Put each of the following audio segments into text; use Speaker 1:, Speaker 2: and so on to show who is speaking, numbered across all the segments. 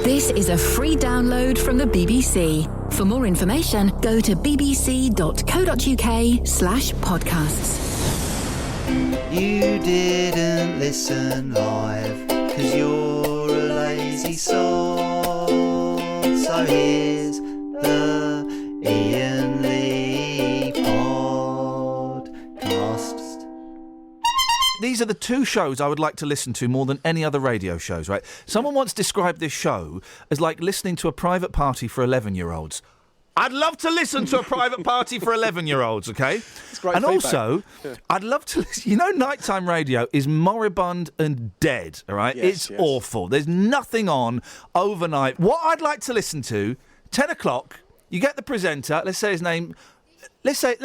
Speaker 1: This is a free download from the BBC. For more information, go to bbc.co.uk/podcasts.
Speaker 2: You didn't listen live, 'cause you're a lazy sod. So here's the Iain Lee podcast.
Speaker 3: These are the two shows I would like to listen to more than any other radio shows, right? Someone once described this show as like listening to a private party for 11-year-olds. I'd love to listen to a private party for 11-year-olds, okay?
Speaker 4: It's great
Speaker 3: and
Speaker 4: feedback.
Speaker 3: Also, I'd love to listen. You know, nighttime radio is moribund and dead, all right?
Speaker 4: Yes,
Speaker 3: it's awful. There's nothing on overnight. What I'd like to listen to, 10 o'clock, you get the presenter, let's say his name, let's say,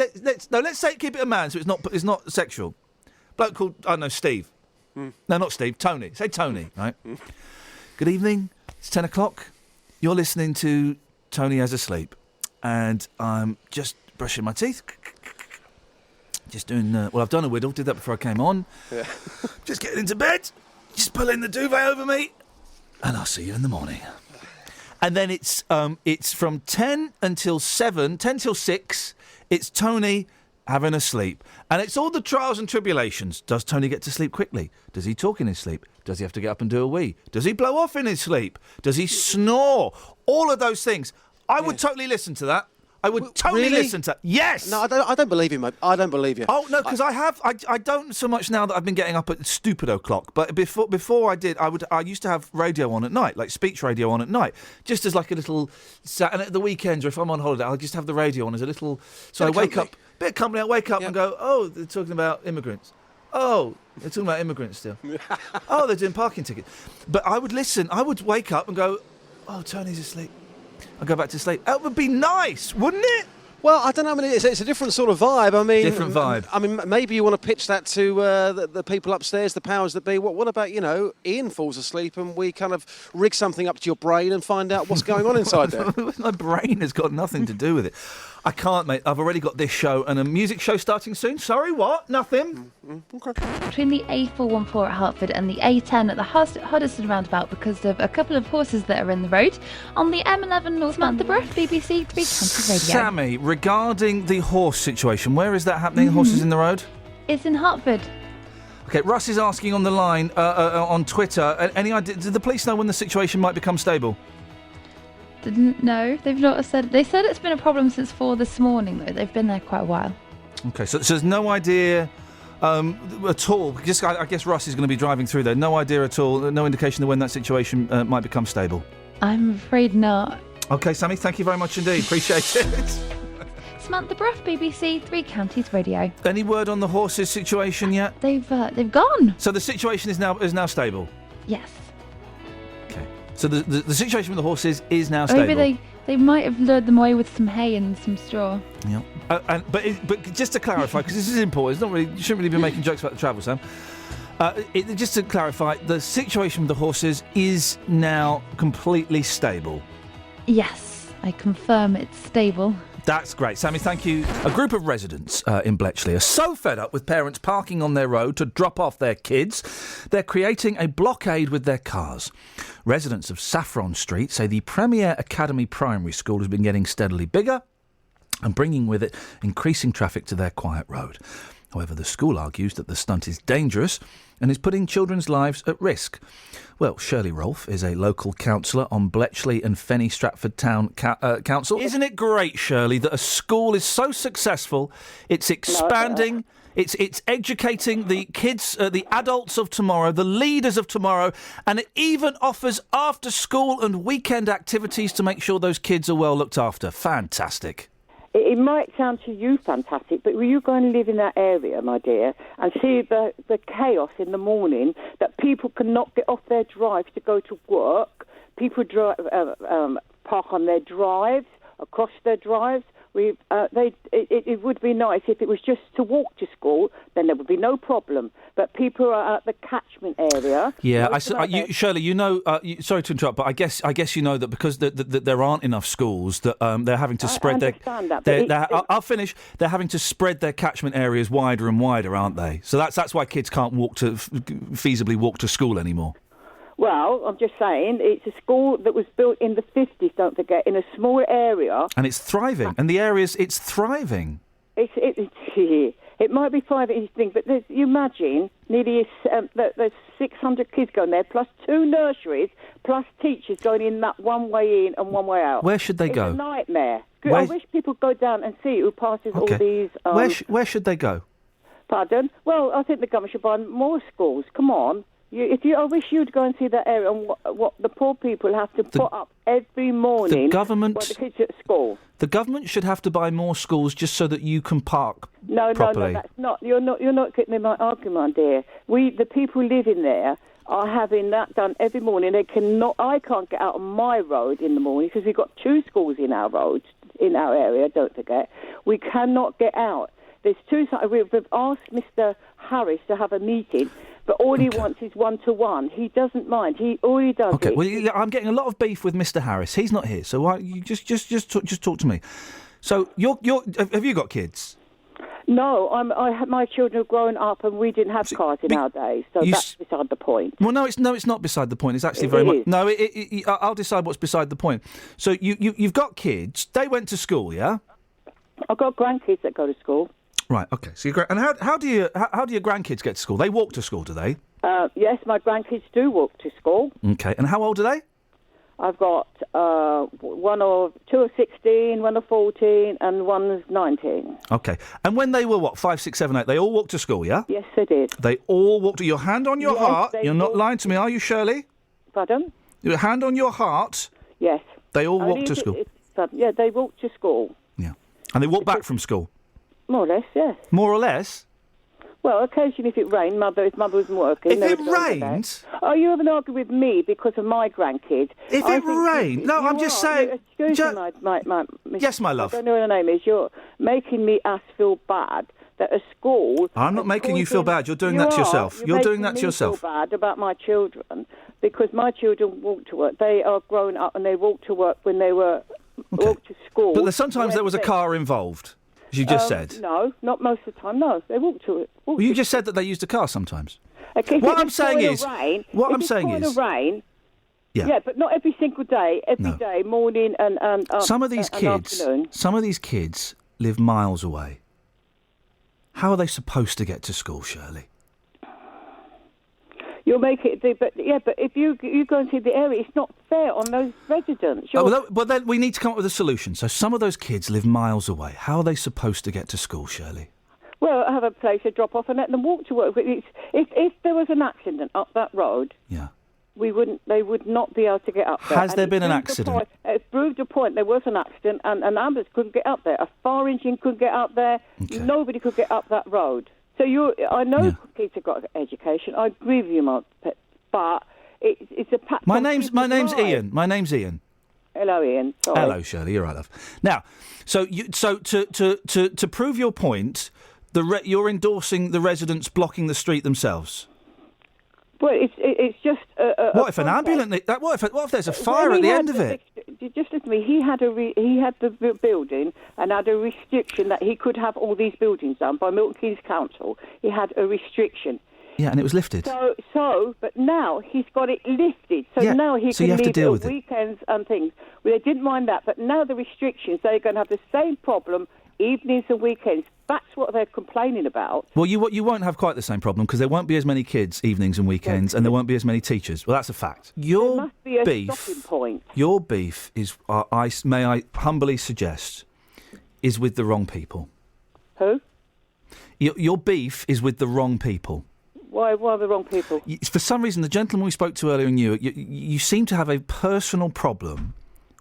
Speaker 3: keep it a man so it's not sexual. Bloke called, I don't know, Steve. No, not Steve, Tony. Say Tony, right? Good evening, it's 10 o'clock. You're listening to Tony Has a Sleep. And I'm just brushing my teeth. Just doing, I've done a whittle, did that before I came on. Yeah. Just getting into bed. Just pulling the duvet over me. And I'll see you in the morning. And then it's from 10 until 7, 10 till 6, it's Tony having a sleep. And it's all the trials and tribulations. Does Tony get to sleep quickly? Does he talk in his sleep? Does he have to get up and do a wee? Does he blow off in his sleep? Does he snore? All of those things. I would totally listen to that. I would totally listen to that. Yes!
Speaker 4: No, I don't believe you, mate. I don't believe you.
Speaker 3: Oh, no, because I don't so much now that I've been getting up at stupid o'clock. But before I did, I used to have radio on at night, like speech radio on at night, just as like a little... And at the weekends, or if I'm on holiday, I'll just have the radio on as a little... So I wake up, bit of company, I wake up and go, oh, they're talking about immigrants. Oh, they're talking about immigrants still. Oh, they're doing parking tickets. But I would listen, I would wake up and go, oh, Tony's asleep. I'll go back to sleep. That would be nice, wouldn't it?
Speaker 4: Well, I don't know. I mean, it's a different sort of vibe. I mean,
Speaker 3: different vibe.
Speaker 4: I mean, maybe you want to pitch that to the people upstairs, the powers that be. What about, Iain falls asleep and we kind of rig something up to your brain and find out what's going on inside there?
Speaker 3: My brain has got nothing to do with it. I can't, mate. I've already got this show and a music show starting soon. Sorry, what? Nothing.
Speaker 4: Okay.
Speaker 5: Between the A414 at Hertford and the A10 at the Hoddesdon roundabout because of a couple of horses that are in the road. On the M11 North Mantheborough, BBC 3 Counties Radio.
Speaker 3: Sammy, regarding the horse situation, where is that happening? Horses in the road?
Speaker 5: It's in Hertford.
Speaker 3: Okay, Russ is asking on the line on Twitter, any idea, did the police know when the situation might become stable?
Speaker 5: Didn't know. They've not said. They said it's been a problem since 4 this morning, though. They've been there quite a while. Okay, so there's no idea at all. I guess Russ is going to be driving through there. No idea at all. No indication of when that situation might become stable. I'm afraid not.
Speaker 3: Okay, Sammy, thank you very much indeed. Appreciate it.
Speaker 5: Samantha Bruff, BBC 3 Counties Radio.
Speaker 3: Any word on the horses situation yet?
Speaker 5: They've gone.
Speaker 3: So the situation is now stable?
Speaker 5: Yes.
Speaker 3: So the situation with the horses is now stable.
Speaker 5: Maybe they might have lured them away with some hay and some straw.
Speaker 3: Yeah. But just to clarify, because this is important, it's not really, you shouldn't really be making jokes about the travel, Sam. Just to clarify, the situation with the horses is now completely stable.
Speaker 5: Yes, I confirm it's stable.
Speaker 3: That's great. Sammy, thank you. A group of residents in Bletchley are so fed up with parents parking on their road to drop off their kids, they're creating a blockade with their cars. Residents of Saffron Street say the Premier Academy Primary School has been getting steadily bigger and bringing with it increasing traffic to their quiet road. However, the school argues that the stunt is dangerous and is putting children's lives at risk. Well, Shirley Rolfe is a local councillor on Bletchley and Fenny Stratford Town Council. Isn't it great, Shirley, that a school is so successful, it's expanding, it's educating the kids, the adults of tomorrow, the leaders of tomorrow, and it even offers after-school and weekend activities to make sure those kids are well looked after. Fantastic.
Speaker 6: It might sound to you fantastic, but will you go and live in that area, my dear, and see the chaos in the morning that people cannot get off their drives to go to work? People park on their drives, across their drives. It would be nice if it was just to walk to school, then there would be no problem. But people are at the catchment area.
Speaker 3: Yeah, Shirley, sorry to interrupt, but I guess you know that because there aren't enough schools that they're having to spread I'll finish. They're having to spread their catchment areas wider and wider, aren't they? So that's why kids can't feasibly walk to school anymore.
Speaker 6: Well, I'm just saying, it's a school that was built in the 50s, don't forget, in a small area.
Speaker 3: And it's thriving. And it's thriving.
Speaker 6: It might be private, you think, but you imagine nearly there's 600 kids going there, plus 2 nurseries, plus teachers going in that one way in and one way out.
Speaker 3: Where should they go?
Speaker 6: It's a nightmare. I wish people go down and see who passes all these...
Speaker 3: Where should they go?
Speaker 6: Pardon? Well, I think the government should buy more schools. Come on. I wish you'd go and see that area and what the poor people have to put up every morning.
Speaker 3: The government,
Speaker 6: while the kids are at school.
Speaker 3: The government should have to buy more schools just so that you can park
Speaker 6: No,
Speaker 3: properly.
Speaker 6: that's not. You're not getting my argument, dear. The people living there are having that done every morning. I can't get out on my road in the morning because we've got 2 schools in our road, in our area. Don't forget, we cannot get out. There's 2. We've asked Mr. Harris to have a meeting. But all he wants is 1-to-1. He doesn't mind. All he does.
Speaker 3: Okay. Well, I'm getting a lot of beef with Mr. Harris. He's not here, so why you just talk to me. So have you got kids?
Speaker 6: No, my children have grown up, and we didn't have cars in our days. So that's beside the point.
Speaker 3: Well, no, it's not beside the point. It's actually very much. No, I'll decide what's beside the point. So you've got kids. They went to school, yeah?
Speaker 6: I've got grandkids that go to school.
Speaker 3: Right. Okay. So and how do your grandkids get to school? They walk to school, do they?
Speaker 6: Yes, my grandkids do walk to school.
Speaker 3: Okay. And how old are they?
Speaker 6: I've got 2 are 16, 1 are 14, and 1's 19.
Speaker 3: Okay. And when they were 5, 6, 7, 8, they all walked to school, yeah?
Speaker 6: Yes, they did.
Speaker 3: They all walked. Your hand on your heart. You're not lying to me, are you, Shirley?
Speaker 6: Pardon?
Speaker 3: Your hand on your heart.
Speaker 6: Yes.
Speaker 3: They all walked to school.
Speaker 6: Yeah, they walked to school.
Speaker 3: Yeah. And they walked back from school.
Speaker 6: More or less, yes.
Speaker 3: More or less?
Speaker 6: Well, occasionally if it rained, if Mother wasn't working...
Speaker 3: If it rained?
Speaker 6: Oh, you haven't argued with me because of my grandkids.
Speaker 3: If it rained? No, I'm just saying...
Speaker 6: Excuse me,
Speaker 3: yes, my love.
Speaker 6: I don't know what her name is. You're making me feel bad that a school...
Speaker 3: I'm not making you feel bad. You're doing that to yourself. You're doing that to yourself.
Speaker 6: I feel bad about my children because my children walk to work. They are grown up and they walk to work when they were... walk to school.
Speaker 3: But sometimes there was a car involved. As you just said.
Speaker 6: No, not most of the time. No, they walk to it.
Speaker 3: Well, you just said that they used a car sometimes.
Speaker 6: Okay,
Speaker 3: what I'm saying is,
Speaker 6: rain. Yeah, but not every single day. Every day, morning and
Speaker 3: some of these kids live miles away. How are they supposed to get to school, Shirley?
Speaker 6: You'll make it, but if you go and see the area, it's not fair on those residents.
Speaker 3: Well, then we need to come up with a solution. So some of those kids live miles away. How are they supposed to get to school, Shirley?
Speaker 6: Well, have a place to drop off and let them walk to work. If there was an accident up that road, they would not be able to get up there.
Speaker 3: Has there been an accident?
Speaker 6: It proved a point. There was an accident, and an ambulance couldn't get up there. A fire engine couldn't get up there. Okay. Nobody could get up that road. So I know kids have got education. I agree with you, Mark, but it's a pattern.
Speaker 3: My name's Ian. My name's Ian.
Speaker 6: Hello, Ian. Sorry.
Speaker 3: Hello, Shirley. You're right, love. Now, so to prove your point, you're endorsing the residents blocking the street themselves.
Speaker 6: Well, it's just.
Speaker 3: What if an ambulance? What if there's a fire at the end of it?
Speaker 6: Just listen to me. He had the building and had a restriction that he could have all these buildings done by Milton Keynes Council. He had a restriction.
Speaker 3: Yeah, and it was lifted.
Speaker 6: But now he's got it lifted. So now he can leave it weekends and things. Well, they didn't mind that, but now the restrictions, they're going to have the same problem evenings and weekends. That's what they're complaining about.
Speaker 3: Well, you won't have quite the same problem because there won't be as many kids evenings and weekends, and there won't be as many teachers. Well, that's a fact.
Speaker 6: There must be a stopping point.
Speaker 3: Your beef is, may I humbly suggest, is with the wrong people.
Speaker 6: Who?
Speaker 3: Your beef is with the wrong people.
Speaker 6: Why the wrong people?
Speaker 3: For some reason, the gentleman we spoke to earlier and you seem to have a personal problem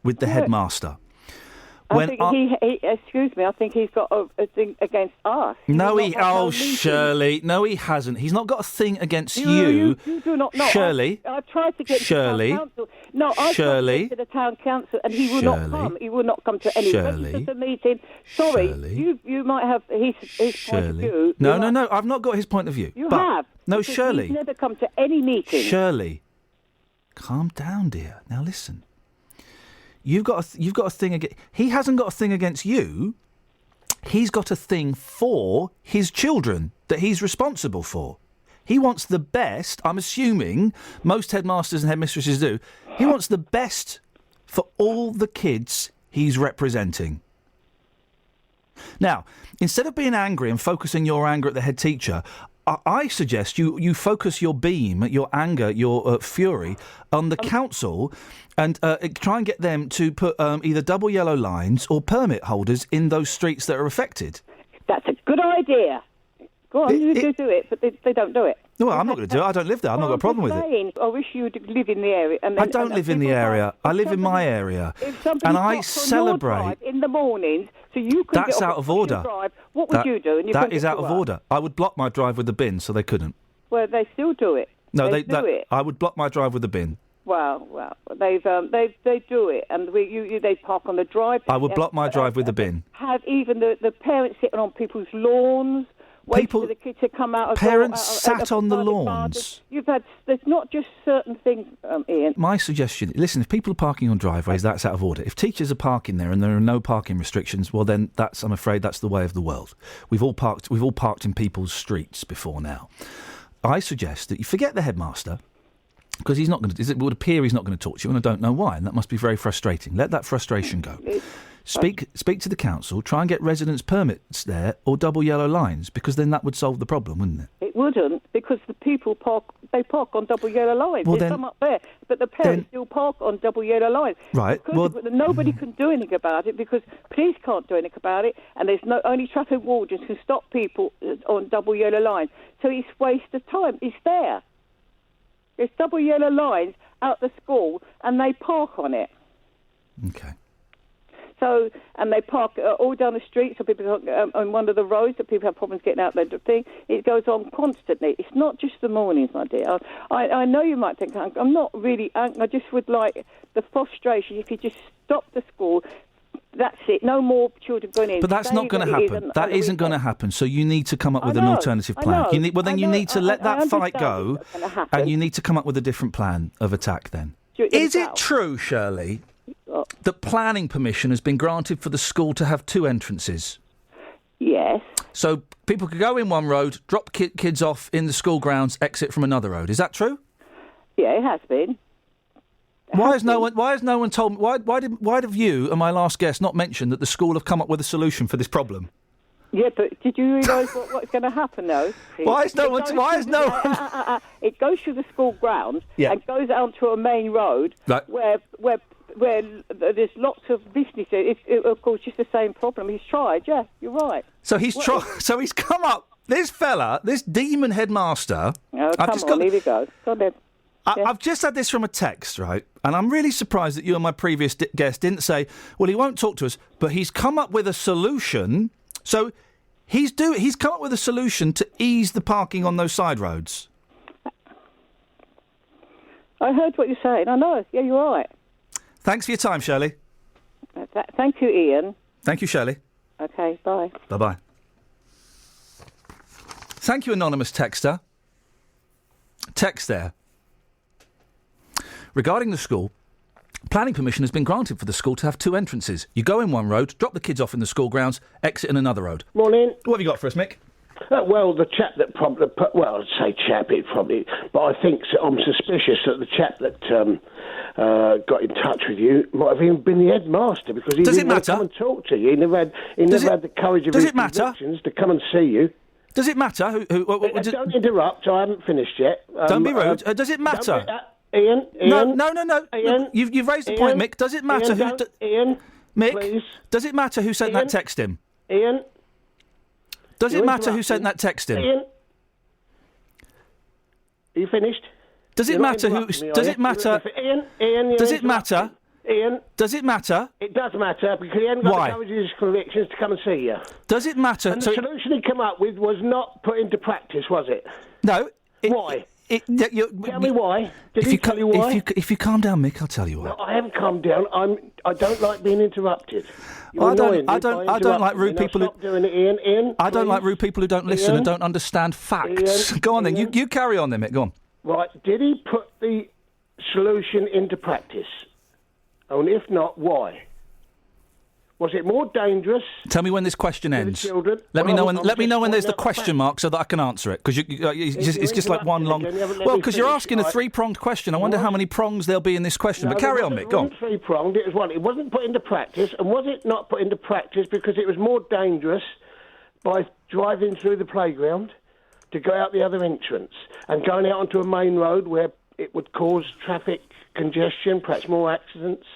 Speaker 3: with the headmaster.
Speaker 6: Excuse me, I think he's got a thing against us.
Speaker 3: Shirley, no, he hasn't. He's not got a thing against you.
Speaker 6: You do not know.
Speaker 3: Shirley.
Speaker 6: I tried to get to the town council. No, I tried to get to the town council, and he will not come. He will not come to any register meeting. Sorry, you might have his point of view.
Speaker 3: No, I've not got his point of view.
Speaker 6: You have.
Speaker 3: No, Shirley.
Speaker 6: He's never come to any meeting.
Speaker 3: Shirley, calm down, dear. Now listen. You've got a thing against... He hasn't got a thing against you. He's got a thing for his children that he's responsible for. He wants the best. I'm assuming most headmasters and headmistresses do. He wants the best for all the kids he's representing. Now, instead of being angry and focusing your anger at the head teacher, I suggest you focus your beam, your anger, your fury on the council and try and get them to put either double yellow lines or permit holders in those streets that are affected.
Speaker 6: That's a good idea. Go on, you do it, but they don't do it.
Speaker 3: Well, I'm not going to do it. I don't live there. I've not got a problem with it.
Speaker 6: I wish you would live in the area.
Speaker 3: I don't live in the area. I live in my area. And I celebrate.
Speaker 6: In the mornings, so you can
Speaker 3: That's
Speaker 6: get
Speaker 3: out of order.
Speaker 6: Drive, what would you do? And
Speaker 3: that is out of order. I would block my drive with the bin so they couldn't.
Speaker 6: Well, they still do it.
Speaker 3: No,
Speaker 6: they do it.
Speaker 3: I would block my drive with the bin.
Speaker 6: Well, they do it, and they park on the drive.
Speaker 3: I would block my drive with the bin.
Speaker 6: Have even the parents sitting on people's lawns, waiting for the kids to come out.
Speaker 3: Parents sat on the lawns.
Speaker 6: There's not just certain things, Ian.
Speaker 3: My suggestion: listen, if people are parking on driveways, that's out of order. If teachers are parking there and there are no parking restrictions, well, then I'm afraid that's the way of the world. We've all parked in people's streets before now. I suggest that you forget the headmaster. Because he's not going to. It would appear he's not going to talk to you, and I don't know why, and that must be very frustrating. Let that frustration go. Speak to the council. Try and get residents' permits there or double yellow lines, because then that would solve the problem, wouldn't it?
Speaker 6: It wouldn't, because the people park on double yellow lines.
Speaker 3: Well,
Speaker 6: There's some up there, but the parents still park on double yellow lines.
Speaker 3: Right.
Speaker 6: Nobody can do anything about it because police can't do anything about it, and there's only traffic wardens can stop people on double yellow lines. So it's a waste of time. It's there. There's double yellow lines out the school, and they park on it.
Speaker 3: Okay.
Speaker 6: So, and they park all down the street, so people on one of the roads, so people have problems getting out their thing. It goes on constantly. It's not just the mornings, my dear. I know you might think I'm not really angry. I just would like the frustration. If you just stop the school, that's it. No more children going in.
Speaker 3: But that's not going to happen. That isn't going to happen. So you need to come up with an alternative plan. You need to let that fight go, and you need to come up with a different plan of attack then. Is it true, Shirley, that planning permission has been granted for the school to have 2 entrances?
Speaker 6: Yes.
Speaker 3: So people could go in one road, drop kids off in the school grounds, exit from another road. Is that true?
Speaker 6: Yeah, it has been.
Speaker 3: Why has no one told me? Why have you and my last guest not mentioned that the school have come up with a solution for this problem?
Speaker 6: Yeah, but did you realise what's going to happen though?
Speaker 3: Why is no one?
Speaker 6: It goes through the school grounds and goes out to a main road where there's lots of businesses. It's of course just the same problem. He's tried. Yeah, you're right.
Speaker 3: So he's tried. So he's come up. This fella, this demon headmaster.
Speaker 6: Oh, here we go. Go on then.
Speaker 3: I've just had this from a text, right? And I'm really surprised that you and my previous guest didn't say, well, he won't talk to us, but he's come up with a solution. So he's come up with a solution to ease the parking on those side roads.
Speaker 6: I heard what you're saying. I know. Yeah, you're right.
Speaker 3: Thanks for your time, Shirley.
Speaker 6: Thank you, Ian.
Speaker 3: Thank you, Shirley.
Speaker 6: Okay, bye.
Speaker 3: Bye-bye. Thank you, anonymous texter. Text there. Regarding the school, planning permission has been granted for the school to have 2 entrances. You go in one road, drop the kids off in the school grounds, exit in another road.
Speaker 7: Morning.
Speaker 3: What have you got for us, Mick?
Speaker 7: Well, the chap that probably... Well, I'd say chap, it probably... But I think I'm suspicious that the chap that got in touch with you might have even been the headmaster, because he didn't want to come and talk to you. He never had the courage of his convictions to come and see you.
Speaker 3: Does it matter?
Speaker 7: Don't interrupt. I haven't finished yet.
Speaker 3: Don't be rude. Does it matter?
Speaker 7: Ian.
Speaker 3: No.
Speaker 7: Ian,
Speaker 3: you've raised the point, Mick. Does it matter
Speaker 7: Ian,
Speaker 3: Mick,
Speaker 7: please.
Speaker 3: Does it matter who sent that text him?
Speaker 7: Ian.
Speaker 3: Does it matter who sent that text him?
Speaker 7: Ian. Are you finished?
Speaker 3: Does it matter who... Does it matter...
Speaker 7: Ian,
Speaker 3: does it matter?
Speaker 7: Ian.
Speaker 3: Does it matter?
Speaker 7: It does matter, because he hadn't got the courage of his convictions to come and see you.
Speaker 3: Does it matter?
Speaker 7: And the solution he came up with was not put into practice, was it?
Speaker 3: No.
Speaker 7: Why?
Speaker 3: Tell
Speaker 7: me why. Did he tell you why?
Speaker 3: If you calm down, Mick, I'll tell you why.
Speaker 7: No, I haven't calmed down. I don't like being interrupted.
Speaker 3: I don't like rude people who...
Speaker 7: Stop doing it, Ian.
Speaker 3: I don't like rude people who don't listen and don't understand facts. Go on then. You carry on then, Mick. Go on.
Speaker 7: Right. Did he put the solution into practice? And if not, why? Was it more dangerous?
Speaker 3: Tell me when this question
Speaker 7: for
Speaker 3: ends.
Speaker 7: The children?
Speaker 3: Let me know when.
Speaker 7: I'm
Speaker 3: Let me
Speaker 7: just
Speaker 3: know when there's the
Speaker 7: pointing out
Speaker 3: question
Speaker 7: fact.
Speaker 3: mark so that I can answer it. Because it's just like one long.
Speaker 7: Again, you haven't let
Speaker 3: Well,
Speaker 7: me
Speaker 3: because you're
Speaker 7: finish,
Speaker 3: asking a
Speaker 7: right?
Speaker 3: three-pronged question. I wonder how many prongs there'll be in this question.
Speaker 7: No,
Speaker 3: But carry
Speaker 7: there
Speaker 3: on,
Speaker 7: wasn't-
Speaker 3: Mick. Go
Speaker 7: It
Speaker 3: on.
Speaker 7: wasn't three-pronged. It was one. It wasn't put into practice. And was it not put into practice because it was more dangerous by driving through the playground to go out the other entrance and going out onto a main road where it would cause traffic congestion, perhaps more accidents?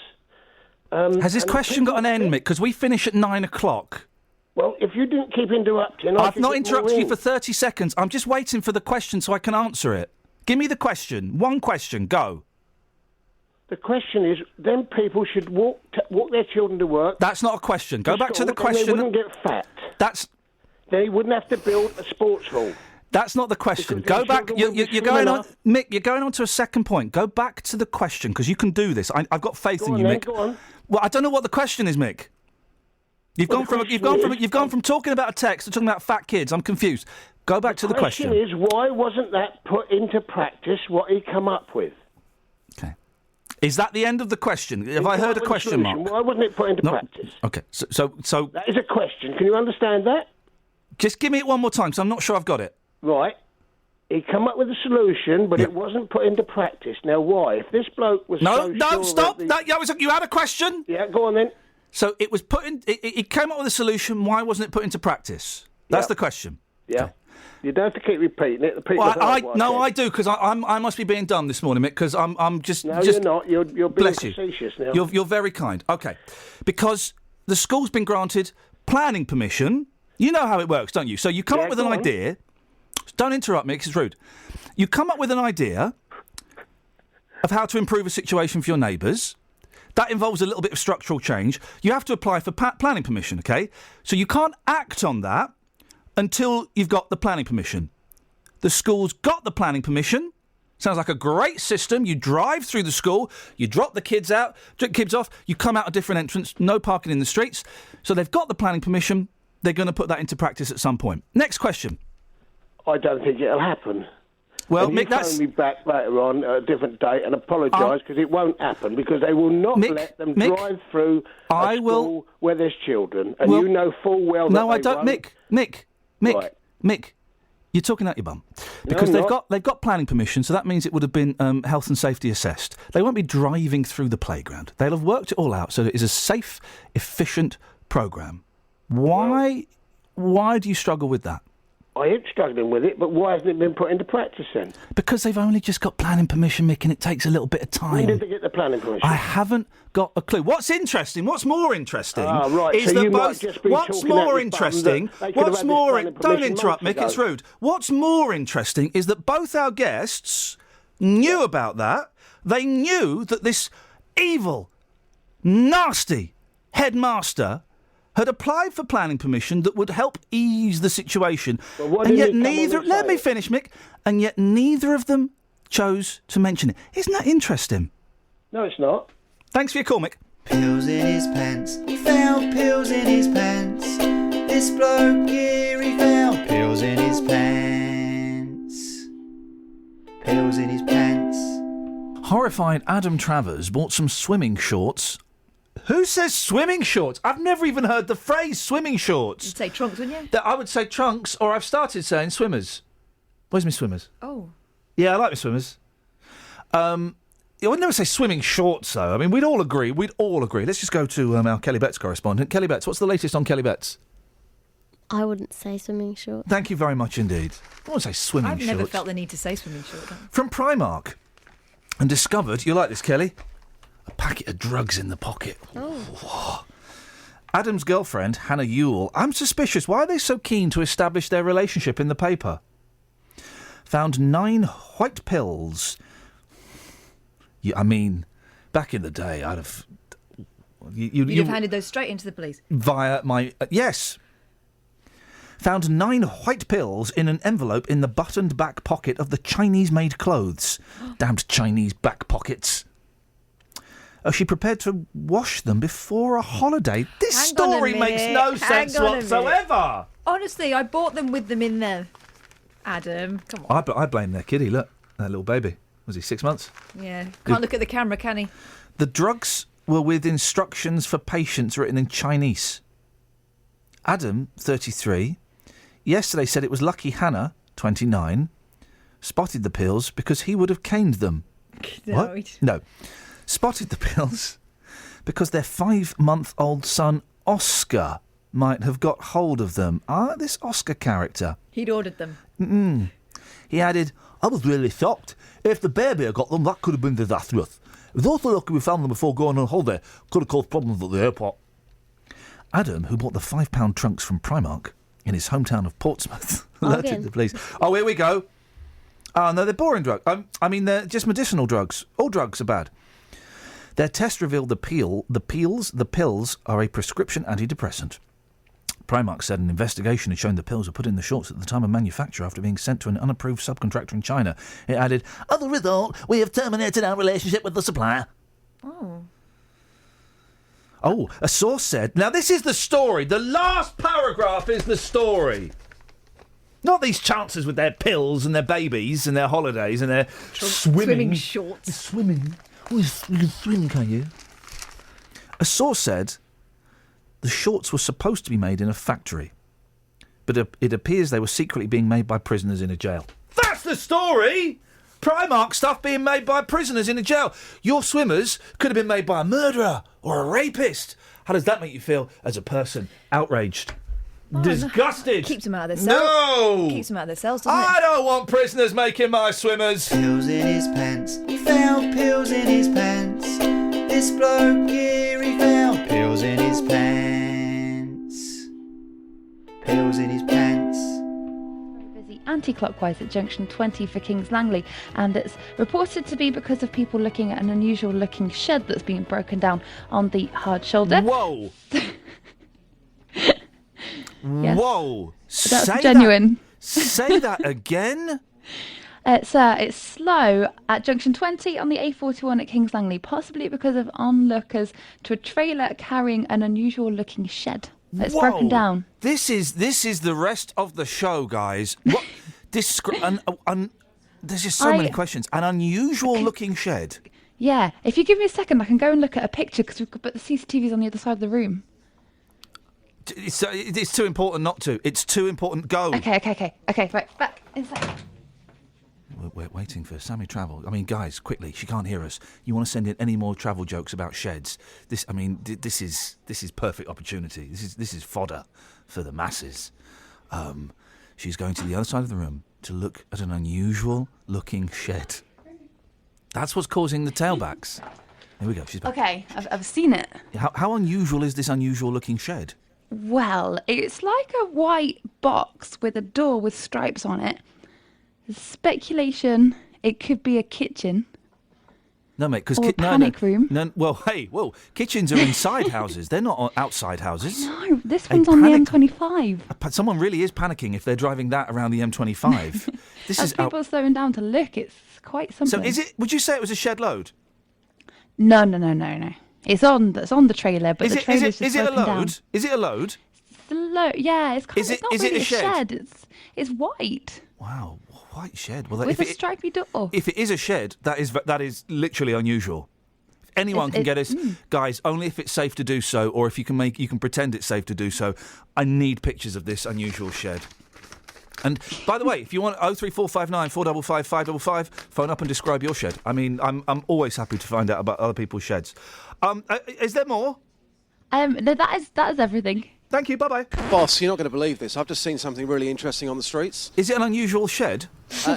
Speaker 3: Has this
Speaker 7: and
Speaker 3: question got an end, Mick? Because we finish at 9 o'clock.
Speaker 7: Well, if you didn't keep interrupting... I
Speaker 3: I've
Speaker 7: could
Speaker 3: not
Speaker 7: get
Speaker 3: interrupted
Speaker 7: more
Speaker 3: you
Speaker 7: in.
Speaker 3: for 30 seconds. I'm just waiting for the question so I can answer it. Give me the question. One question. Go.
Speaker 7: The question is, then people should walk their children to work.
Speaker 3: That's not a question. Go back to the
Speaker 7: school, and
Speaker 3: question.
Speaker 7: They wouldn't get fat. They wouldn't have to build a sports hall.
Speaker 3: That's not the question.
Speaker 7: Because
Speaker 3: Go
Speaker 7: their
Speaker 3: back.
Speaker 7: children will be
Speaker 3: You're going on,
Speaker 7: swimming
Speaker 3: Mick. You're going on to a second point. Go back to the question because you can do this. I've got faith in
Speaker 7: on
Speaker 3: you,
Speaker 7: then,
Speaker 3: Mick.
Speaker 7: go on.
Speaker 3: Well, I don't know what the question is, Mick. You've
Speaker 7: Well,
Speaker 3: gone from talking about a text to talking about fat kids. I'm confused. Go back to the question.
Speaker 7: The question is, why wasn't that put into practice what he come up with?
Speaker 3: Okay. Is that the end of the question? Have I heard a question mark?
Speaker 7: Why wasn't it put into
Speaker 3: No.
Speaker 7: practice?
Speaker 3: Okay. So
Speaker 7: That is a question. Can you understand that?
Speaker 3: just give me it one more time, because I'm not sure I've got it.
Speaker 7: Right. He come up with a solution, but
Speaker 3: Yeah.
Speaker 7: it wasn't put into practice. Now, why? If this bloke was
Speaker 3: No,
Speaker 7: so sure
Speaker 3: stop.
Speaker 7: that
Speaker 3: You had a question.
Speaker 7: Yeah, go on then.
Speaker 3: So it was put in. It came up with a solution. Why wasn't it put into practice? That's
Speaker 7: Yeah.
Speaker 3: the question.
Speaker 7: Yeah.
Speaker 3: Okay.
Speaker 7: You don't have to keep repeating it. The people
Speaker 3: Well,
Speaker 7: heard what I
Speaker 3: I
Speaker 7: said.
Speaker 3: do because I must be being dumb this morning, Mick. Because I'm just.
Speaker 7: No,
Speaker 3: just,
Speaker 7: you're not. You're being
Speaker 3: bless you.
Speaker 7: facetious now.
Speaker 3: You're very kind. Okay, because the school's been granted planning permission. You know how it works, don't you? So you come
Speaker 7: Yeah,
Speaker 3: up with an
Speaker 7: go on.
Speaker 3: idea. Don't interrupt me, 'cause it's rude. You come up with an idea of how to improve a situation for your neighbours. That involves a little bit of structural change. You have to apply for planning permission, okay? So you can't act on that until you've got the planning permission. The school's got the planning permission. Sounds like a great system. You drive through the school, you drop the kids out, drop kids off, you come out a different entrance, no parking in the streets. So they've got the planning permission. They're going to put that into practice at some point. Next question.
Speaker 7: I don't think it'll happen.
Speaker 3: Well,
Speaker 7: and you
Speaker 3: Mick, that's...
Speaker 7: phone me back later on at a different date and apologise because it won't happen because they will not
Speaker 3: Mick,
Speaker 7: let them
Speaker 3: Mick,
Speaker 7: drive through
Speaker 3: I
Speaker 7: a
Speaker 3: will-
Speaker 7: school where there's children. And
Speaker 3: Well,
Speaker 7: you know full well that
Speaker 3: No, I
Speaker 7: they
Speaker 3: don't.
Speaker 7: won't.
Speaker 3: Mick,
Speaker 7: Right.
Speaker 3: Mick, you're talking out your bum. Because
Speaker 7: I'm not.
Speaker 3: they've got planning permission, so that means it would have been health and safety assessed. They won't be driving through the playground. They'll have worked it all out so that it is a safe, efficient programme. Why do you struggle with that?
Speaker 7: I am struggling with it, but why hasn't it been put into practice then?
Speaker 3: Because they've only just got planning permission, Mick, and it takes a little bit of time.
Speaker 7: When did they get the planning permission?
Speaker 3: I haven't got a clue. What's interesting? What's more interesting?
Speaker 7: Right,
Speaker 3: Is
Speaker 7: so
Speaker 3: that
Speaker 7: you might
Speaker 3: both.
Speaker 7: just be
Speaker 3: What's
Speaker 7: talking out
Speaker 3: more
Speaker 7: your bum
Speaker 3: interesting?
Speaker 7: that they could have
Speaker 3: What's
Speaker 7: had this
Speaker 3: more?
Speaker 7: planning
Speaker 3: Don't
Speaker 7: permission
Speaker 3: interrupt,
Speaker 7: months
Speaker 3: Mick. It's
Speaker 7: ago.
Speaker 3: rude. What's more interesting is that both our guests knew about that. They knew that this evil, nasty headmaster had applied for planning permission that would help ease the situation.
Speaker 7: Well, why
Speaker 3: and
Speaker 7: didn't
Speaker 3: yet
Speaker 7: he come on
Speaker 3: neither.
Speaker 7: and
Speaker 3: Let
Speaker 7: say
Speaker 3: me
Speaker 7: it?
Speaker 3: finish, Mick. And yet neither of them chose to mention it. Isn't that interesting?
Speaker 7: No, it's not.
Speaker 3: Thanks for your call, Mick.
Speaker 2: Pills in his pants. He found pills in his pants. This bloke here, he found pills in his pants. Pills in his pants.
Speaker 3: Horrified Adam Travers bought some swimming shorts. Who says swimming shorts? I've never even heard the phrase swimming shorts.
Speaker 8: You'd say trunks, wouldn't you?
Speaker 3: That I would say trunks, or I've started saying swimmers. Where's my swimmers?
Speaker 8: Oh.
Speaker 3: Yeah, I like my swimmers. I would never say swimming shorts, though. I mean, we'd all agree. Let's just go to our Kelly Betts correspondent. Kelly Betts, what's the latest on Kelly Betts?
Speaker 9: I wouldn't say swimming shorts.
Speaker 3: Thank you very much indeed. I want to say swimming
Speaker 8: I've
Speaker 3: shorts.
Speaker 8: never felt the need to say swimming shorts.
Speaker 3: From Primark. And discovered, you like this, Kelly? A packet of drugs in the pocket.
Speaker 9: Oh.
Speaker 3: Adam's girlfriend, Hannah Ewell. I'm suspicious. Why are they so keen to establish their relationship in the paper? Found 9 white pills. I mean, back in the day, I'd have...
Speaker 8: You'd have handed those straight into the police.
Speaker 3: Via my... yes. Found 9 white pills in an envelope in the buttoned back pocket of the Chinese-made clothes. Damned Chinese back pockets. Oh, she prepared to wash them before a holiday. This
Speaker 8: Hang on a
Speaker 3: story makes
Speaker 8: minute.
Speaker 3: no
Speaker 8: Hang
Speaker 3: sense
Speaker 8: on a minute.
Speaker 3: whatsoever.
Speaker 8: Honestly, I bought them with them in there. Adam, come on.
Speaker 3: I blame their kiddie. Look, that little baby. Was he 6 months?
Speaker 8: Yeah. Can't look at the camera, can he?
Speaker 3: The drugs were with instructions for patients written in Chinese. Adam, 33, yesterday said it was lucky Hannah, 29, spotted the pills because he would have caned them.
Speaker 8: No,
Speaker 3: What? No. Spotted the pills because their 5-month-old son, Oscar, might have got hold of them. This Oscar character.
Speaker 8: He'd ordered them.
Speaker 3: He added, I was really shocked. If the baby had got them, that could have been disastrous. It was also lucky we found them before going on holiday. Could have caused problems at the airport. Adam, who bought the £5 trunks from Primark in his hometown of Portsmouth, alerted the police. Oh, here we go. Oh, no, they're boring drugs. They're just medicinal drugs. All drugs are bad. Their test revealed the pills are a prescription antidepressant. Primark said an investigation had shown the pills were put in the shorts at the time of manufacture after being sent to an unapproved subcontractor in China. It added, as a result, we have terminated our relationship with the supplier. Oh, a source said... Now, this is the story. The last paragraph is the story. Not these chances with their pills and their babies and their holidays and their swimming
Speaker 8: shorts.
Speaker 3: Swimming. Oh, you can swim, can you? A source said the shorts were supposed to be made in a factory, but it appears they were secretly being made by prisoners in a jail. That's the story! Primark stuff being made by prisoners in a jail. Your swimmers could have been made by a murderer or a rapist. How does that make you feel as a person? Outraged. Disgusted.
Speaker 8: Keeps them out of their cells.
Speaker 3: No!
Speaker 8: Keeps them out of their cells, doesn't it?
Speaker 3: I don't want prisoners making my swimmers.
Speaker 2: Pills in his pants. He found pills in his pants. This bloke here, he found pills in his pants. Pills in his pants.
Speaker 5: Busy anti-clockwise at junction 20 for Kings Langley, and it's reported to be because of people looking at an unusual looking shed that's been broken down on the hard shoulder.
Speaker 3: Whoa!
Speaker 5: Yes.
Speaker 3: Whoa!
Speaker 5: That's genuine.
Speaker 3: Say that again?
Speaker 5: It's slow at junction 20 on the A41 at Kings Langley, possibly because of onlookers to a trailer carrying an unusual looking shed that's broken down.
Speaker 3: This is the rest of the show, guys. What? There's just so many questions. An unusual looking shed.
Speaker 5: Yeah, if you give me a second, I can go and look at a picture because we've got the CCTV's on the other side of the room.
Speaker 3: It's too important not to. It's too important. Go.
Speaker 5: Okay. Right, back inside.
Speaker 3: We're waiting for Sammy Travel. I mean, guys, quickly. She can't hear us. You want to send in any more travel jokes about sheds? This is perfect opportunity. This is fodder for the masses. She's going to the other side of the room to look at an unusual looking shed. That's what's causing the tailbacks. Here we go. She's back.
Speaker 5: Okay, I've seen it.
Speaker 3: How unusual is this unusual looking shed?
Speaker 5: Well, it's like a white box with a door with stripes on it. There's speculation it could be a kitchen.
Speaker 3: No, mate, because
Speaker 5: or a panic room.
Speaker 3: No, well, kitchens are inside houses. They're not outside houses.
Speaker 5: No, this one's on the M25.
Speaker 3: Someone really is panicking if they're driving that around the M25.
Speaker 5: As people are slowing down to look, it's quite something.
Speaker 3: So, is it? Would you say it was a shed load?
Speaker 5: No. It's on the trailer, but the trailer's just broken down.
Speaker 3: Is it a load?
Speaker 5: It's a load. Yeah, it's kind of. It's not
Speaker 3: is
Speaker 5: really
Speaker 3: it a shed?
Speaker 5: It's white.
Speaker 3: Wow, white shed. Well,
Speaker 5: with a stripy door.
Speaker 3: If it is a shed, that is literally unusual. If anyone can get us, guys, only if it's safe to do so, or if you can pretend it's safe to do so. I need pictures of this unusual shed. And by the way, if you want 03459 455 555, phone up and describe your shed. I mean, I'm always happy to find out about other people's sheds. Is there more?
Speaker 5: No, that is everything.
Speaker 3: Thank you. Bye-bye.
Speaker 4: Boss, you're not going to believe this. I've just seen something really interesting on the streets.
Speaker 3: Is it an unusual shed?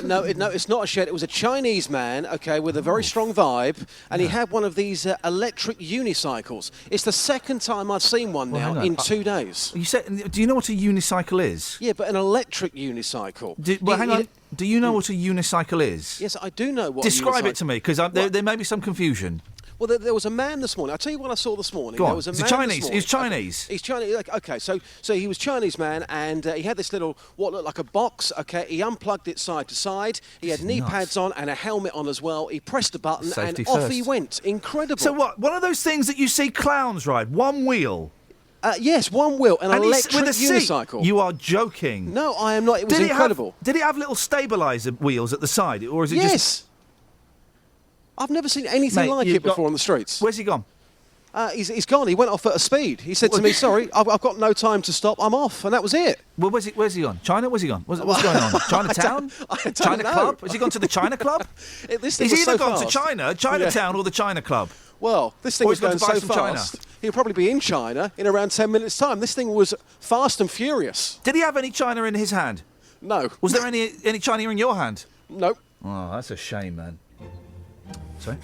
Speaker 4: No, it's not a shed. It was a Chinese man, with a very strong vibe, and he had one of these electric unicycles. It's the second time I've seen one now in 2 days.
Speaker 3: You said, do you know what a unicycle is?
Speaker 4: Yeah, but an electric unicycle.
Speaker 3: Hang on. Do you know what a unicycle is?
Speaker 4: Yes, I do know what.
Speaker 3: Describe it to me, because there may be some confusion.
Speaker 4: Well, there was a man this morning. I'll tell you what I saw this morning.
Speaker 3: Go on.
Speaker 4: There was a man
Speaker 3: Chinese.
Speaker 4: This
Speaker 3: He's Chinese.
Speaker 4: He's Chinese. Okay, so he was Chinese man, and he had this little, what looked like a box. Okay, he unplugged it side to side. He had knee pads on and a helmet on as well. He pressed a button
Speaker 3: Safety
Speaker 4: and off
Speaker 3: first.
Speaker 4: he went. Incredible.
Speaker 3: So what? One of those things that you see clowns ride, one wheel.
Speaker 4: Yes, one wheel, an electric
Speaker 3: with a
Speaker 4: unicycle.
Speaker 3: Seat. You are joking.
Speaker 4: No, I am not. It was incredible.
Speaker 3: Did it have little stabiliser wheels at the side, or is it just?
Speaker 4: I've never seen anything like it before on the streets.
Speaker 3: Where's he gone?
Speaker 4: He's gone. He went off at a speed. He said to me, sorry, I've got no time to stop. I'm off. And that was it.
Speaker 3: Well, where's he gone? China? Where's he gone? What's going on? Chinatown?
Speaker 4: I don't
Speaker 3: China
Speaker 4: know.
Speaker 3: Club? Has he gone to the China Club?
Speaker 4: This
Speaker 3: He's
Speaker 4: thing was
Speaker 3: either
Speaker 4: so
Speaker 3: gone
Speaker 4: fast.
Speaker 3: to China, Chinatown, or the China Club.
Speaker 4: Well, this thing
Speaker 3: Or
Speaker 4: was
Speaker 3: he's gone
Speaker 4: going
Speaker 3: to buy
Speaker 4: so
Speaker 3: some China.
Speaker 4: fast. He'll probably be in China in around 10 minutes' time. This thing was fast and furious.
Speaker 3: Did he have any China in his hand?
Speaker 4: No.
Speaker 3: Was there any China in your hand?
Speaker 4: Nope.
Speaker 3: Oh, that's a shame, man. Sorry?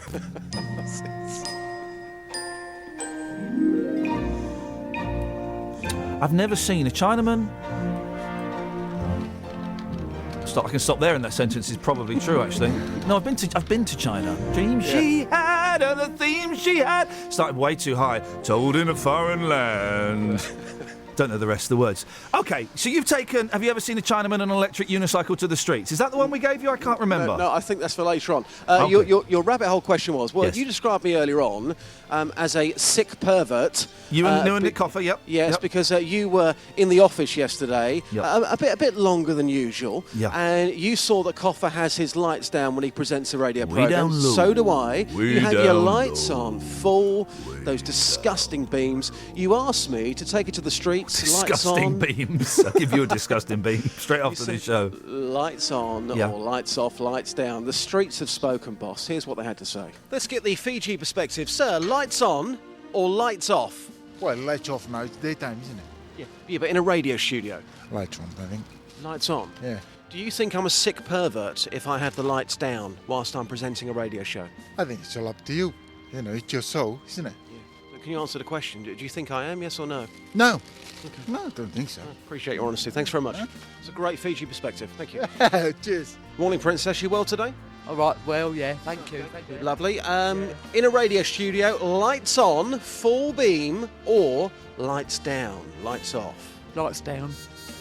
Speaker 3: I've never seen a Chinaman. I can stop there, and that sentence is probably true. Actually, no, I've been to China. Dreams she had, and the themes she had. Started way too high. Told in a foreign land. Don't know the rest of the words. Okay, so have you ever seen a Chinaman on an electric unicycle to the streets? Is that the one we gave you? I can't remember.
Speaker 4: No, I think that's for later on.
Speaker 3: Okay.
Speaker 4: Your rabbit hole question was, well,
Speaker 3: Yes.
Speaker 4: you described me earlier on as a sick pervert.
Speaker 3: You and Nick Coffer, yep.
Speaker 4: Yes,
Speaker 3: Yep.
Speaker 4: because you were in the office yesterday,
Speaker 3: Yep.
Speaker 4: a bit longer than usual,
Speaker 3: Yep.
Speaker 4: and you saw that Coffer has his lights down when he presents a radio
Speaker 3: Way
Speaker 4: programme.
Speaker 3: down low.
Speaker 4: So do I.
Speaker 3: Way
Speaker 4: You had your
Speaker 3: down
Speaker 4: lights
Speaker 3: low.
Speaker 4: on full, those disgusting beams. You asked me to take it to the streets, lights
Speaker 3: Disgusting
Speaker 4: on.
Speaker 3: beams. I'll give you a disgusting beam straight after the show.
Speaker 4: Lights on
Speaker 3: Yeah.
Speaker 4: or lights off, lights down. The streets have spoken, boss. Here's what they had to say. Let's get the Fiji perspective. Sir, lights on or lights off?
Speaker 10: Well, lights off now. It's daytime, isn't it?
Speaker 4: Yeah, but in a radio studio.
Speaker 10: Lights on, I think.
Speaker 4: Lights on?
Speaker 10: Yeah.
Speaker 4: Do you think I'm a sick pervert if I have the lights down whilst I'm presenting a radio show?
Speaker 10: I think it's all up to you. You know, it's your soul, isn't it?
Speaker 4: So can you answer the question? Do you think I am, yes or no?
Speaker 10: No. No, I don't think so.
Speaker 4: Appreciate your honesty. Thanks very much. It's a great Fiji perspective. Thank you.
Speaker 10: Cheers.
Speaker 4: Morning, Princess. You well today?
Speaker 11: All right, well, yeah, thank you.
Speaker 4: Lovely. In a radio studio, lights on, full beam, or lights down, lights off?
Speaker 11: Lights down.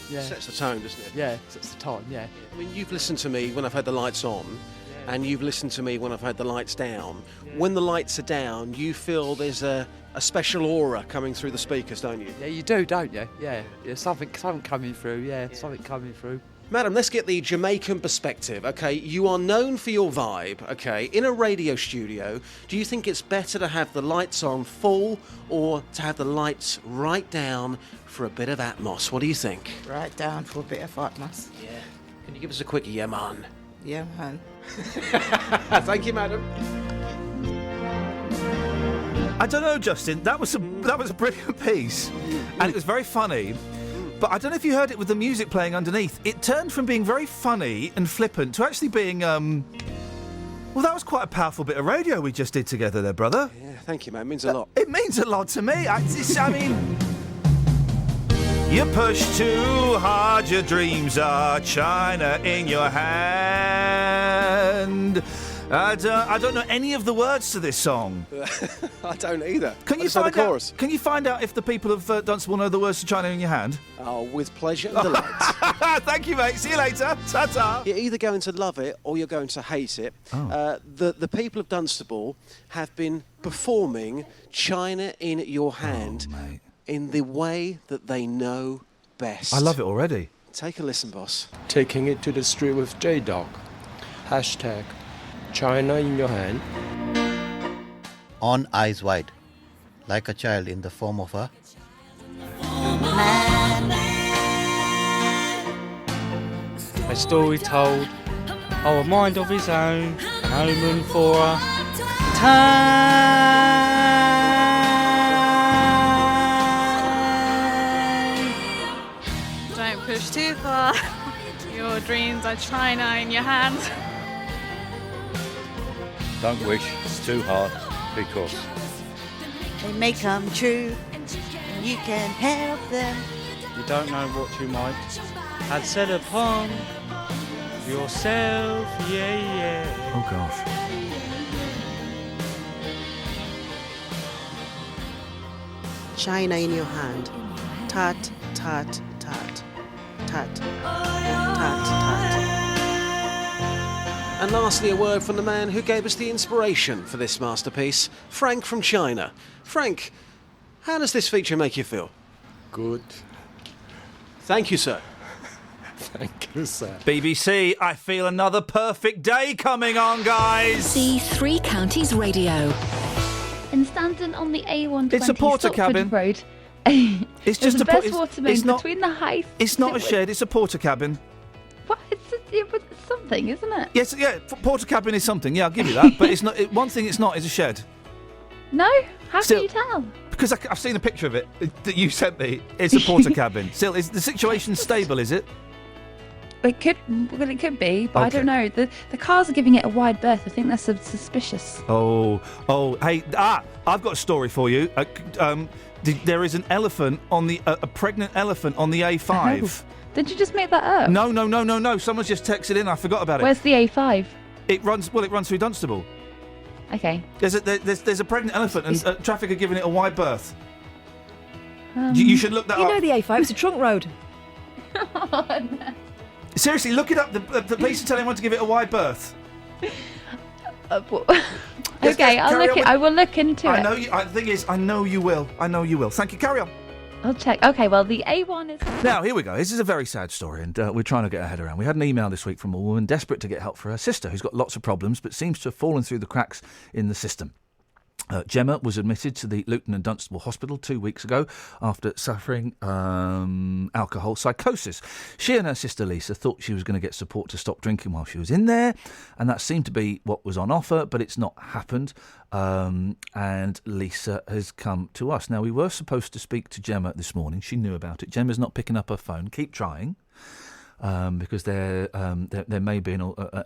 Speaker 11: Yeah.
Speaker 4: Sets the tone, doesn't it?
Speaker 11: Yeah, sets the time, yeah.
Speaker 4: I mean, you've listened to me when I've had the lights on, and you've listened to me when I've had the lights down. When the lights are down, you feel there's a special aura coming through the speakers, don't you?
Speaker 11: Yeah, you do, don't you? Yeah, something coming through, something coming through.
Speaker 4: Madam, let's get the Jamaican perspective, okay? You are known for your vibe, okay? In a radio studio, do you think it's better to have the lights on full or to have the lights right down for a bit of atmos? What do you think?
Speaker 12: Right down for a bit of atmos.
Speaker 4: Yeah. Can you give us a quick yeah, man?
Speaker 12: Yeah, man.
Speaker 4: Thank you, madam.
Speaker 3: I don't know, Justin. That was a brilliant piece, and it was very funny. But I don't know if you heard it with the music playing underneath. It turned from being very funny and flippant to actually being well, that was quite a powerful bit of radio we just did together there, brother.
Speaker 4: Yeah, thank you, man. It means a lot.
Speaker 3: It means a lot to me. I mean, you push too hard, your dreams are China in your hand. I don't know any of the words to this song.
Speaker 4: I don't either.
Speaker 3: Can you find out? Can you find out if the people of Dunstable know the words to China in your hand?
Speaker 4: Oh, with pleasure and delight.
Speaker 3: Thank you, mate. See you later. Ta-ta.
Speaker 4: You're either going to love it or you're going to hate it.
Speaker 3: Oh.
Speaker 4: The people of Dunstable have been performing China in your hand in the way that they know best.
Speaker 3: I love it already.
Speaker 4: Take a listen, boss.
Speaker 13: Taking it to the street with J-Dog. Hashtag China in your hand.
Speaker 14: On eyes wide, like a child in the form of a
Speaker 15: A story told, a mind of his own, an omen for a time.
Speaker 16: Don't push too far. Your dreams are China in your hand.
Speaker 17: Don't wish too hard, because
Speaker 12: They may come true, and you can help them.
Speaker 15: You don't know what you might have set upon yourself, yeah.
Speaker 3: Oh, gosh.
Speaker 18: China in your hand. Tat, tat, tat. Tat, tat, tat.
Speaker 4: And lastly, a word from the man who gave us the inspiration for this masterpiece, Frank from China. Frank, how does this feature make you feel?
Speaker 13: Good.
Speaker 4: Thank you, sir.
Speaker 13: Thank you, sir.
Speaker 3: BBC, I feel another perfect day coming on, guys.
Speaker 1: The Three Counties Radio.
Speaker 5: And standing on the A120
Speaker 3: It's a porta cabin.
Speaker 5: Road.
Speaker 3: It's just
Speaker 5: the
Speaker 3: a
Speaker 5: best water main
Speaker 3: it's not,
Speaker 5: between the heights.
Speaker 3: It's not a shed. It's a porta cabin.
Speaker 5: What? It's something, isn't it?
Speaker 3: Yes, yeah. Porta cabin is something. Yeah, I'll give you that. But it's not. One thing it's not is a shed.
Speaker 5: No. How
Speaker 3: Still-
Speaker 5: can you tell?
Speaker 3: Because I've seen a picture of it that you sent me. It's a porta cabin. Still, is the situation stable? Is it?
Speaker 5: It could be, but I
Speaker 3: Okay.
Speaker 5: don't know. The cars are giving it a wide berth. I think that's suspicious.
Speaker 3: Oh, hey, I've got a story for you. There is an elephant on a pregnant elephant on the A5.
Speaker 5: Oh. Did you just make that up?
Speaker 3: No. Someone's just texted in. I forgot about it.
Speaker 5: Where's the A5?
Speaker 3: It runs through Dunstable.
Speaker 5: Okay.
Speaker 3: There's a pregnant elephant, and traffic are giving it a wide berth. You should look that
Speaker 19: You
Speaker 3: up.
Speaker 19: know the A5, it's a trunk road.
Speaker 3: Seriously, look it up. The police are telling everyone to give it a wide berth.
Speaker 5: Okay, I'll look. I will look into
Speaker 3: I
Speaker 5: it.
Speaker 3: know you. The thing is, I know you will. Thank you. Carry on.
Speaker 5: I'll check. Okay, well, the A1 is...
Speaker 3: Now, here we go. This is a very sad story, and we're trying to get our head around. We had an email this week from a woman desperate to get help for her sister, who's got lots of problems, but seems to have fallen through the cracks in the system. Gemma was admitted to the Luton and Dunstable Hospital 2 weeks ago after suffering alcohol psychosis. She and her sister Lisa thought she was going to get support to stop drinking while she was in there, and that seemed to be what was on offer, but it's not happened. And Lisa has come to us. Now, we were supposed to speak to Gemma this morning. She knew about it. Gemma's not picking up her phone. Keep trying. Because there may be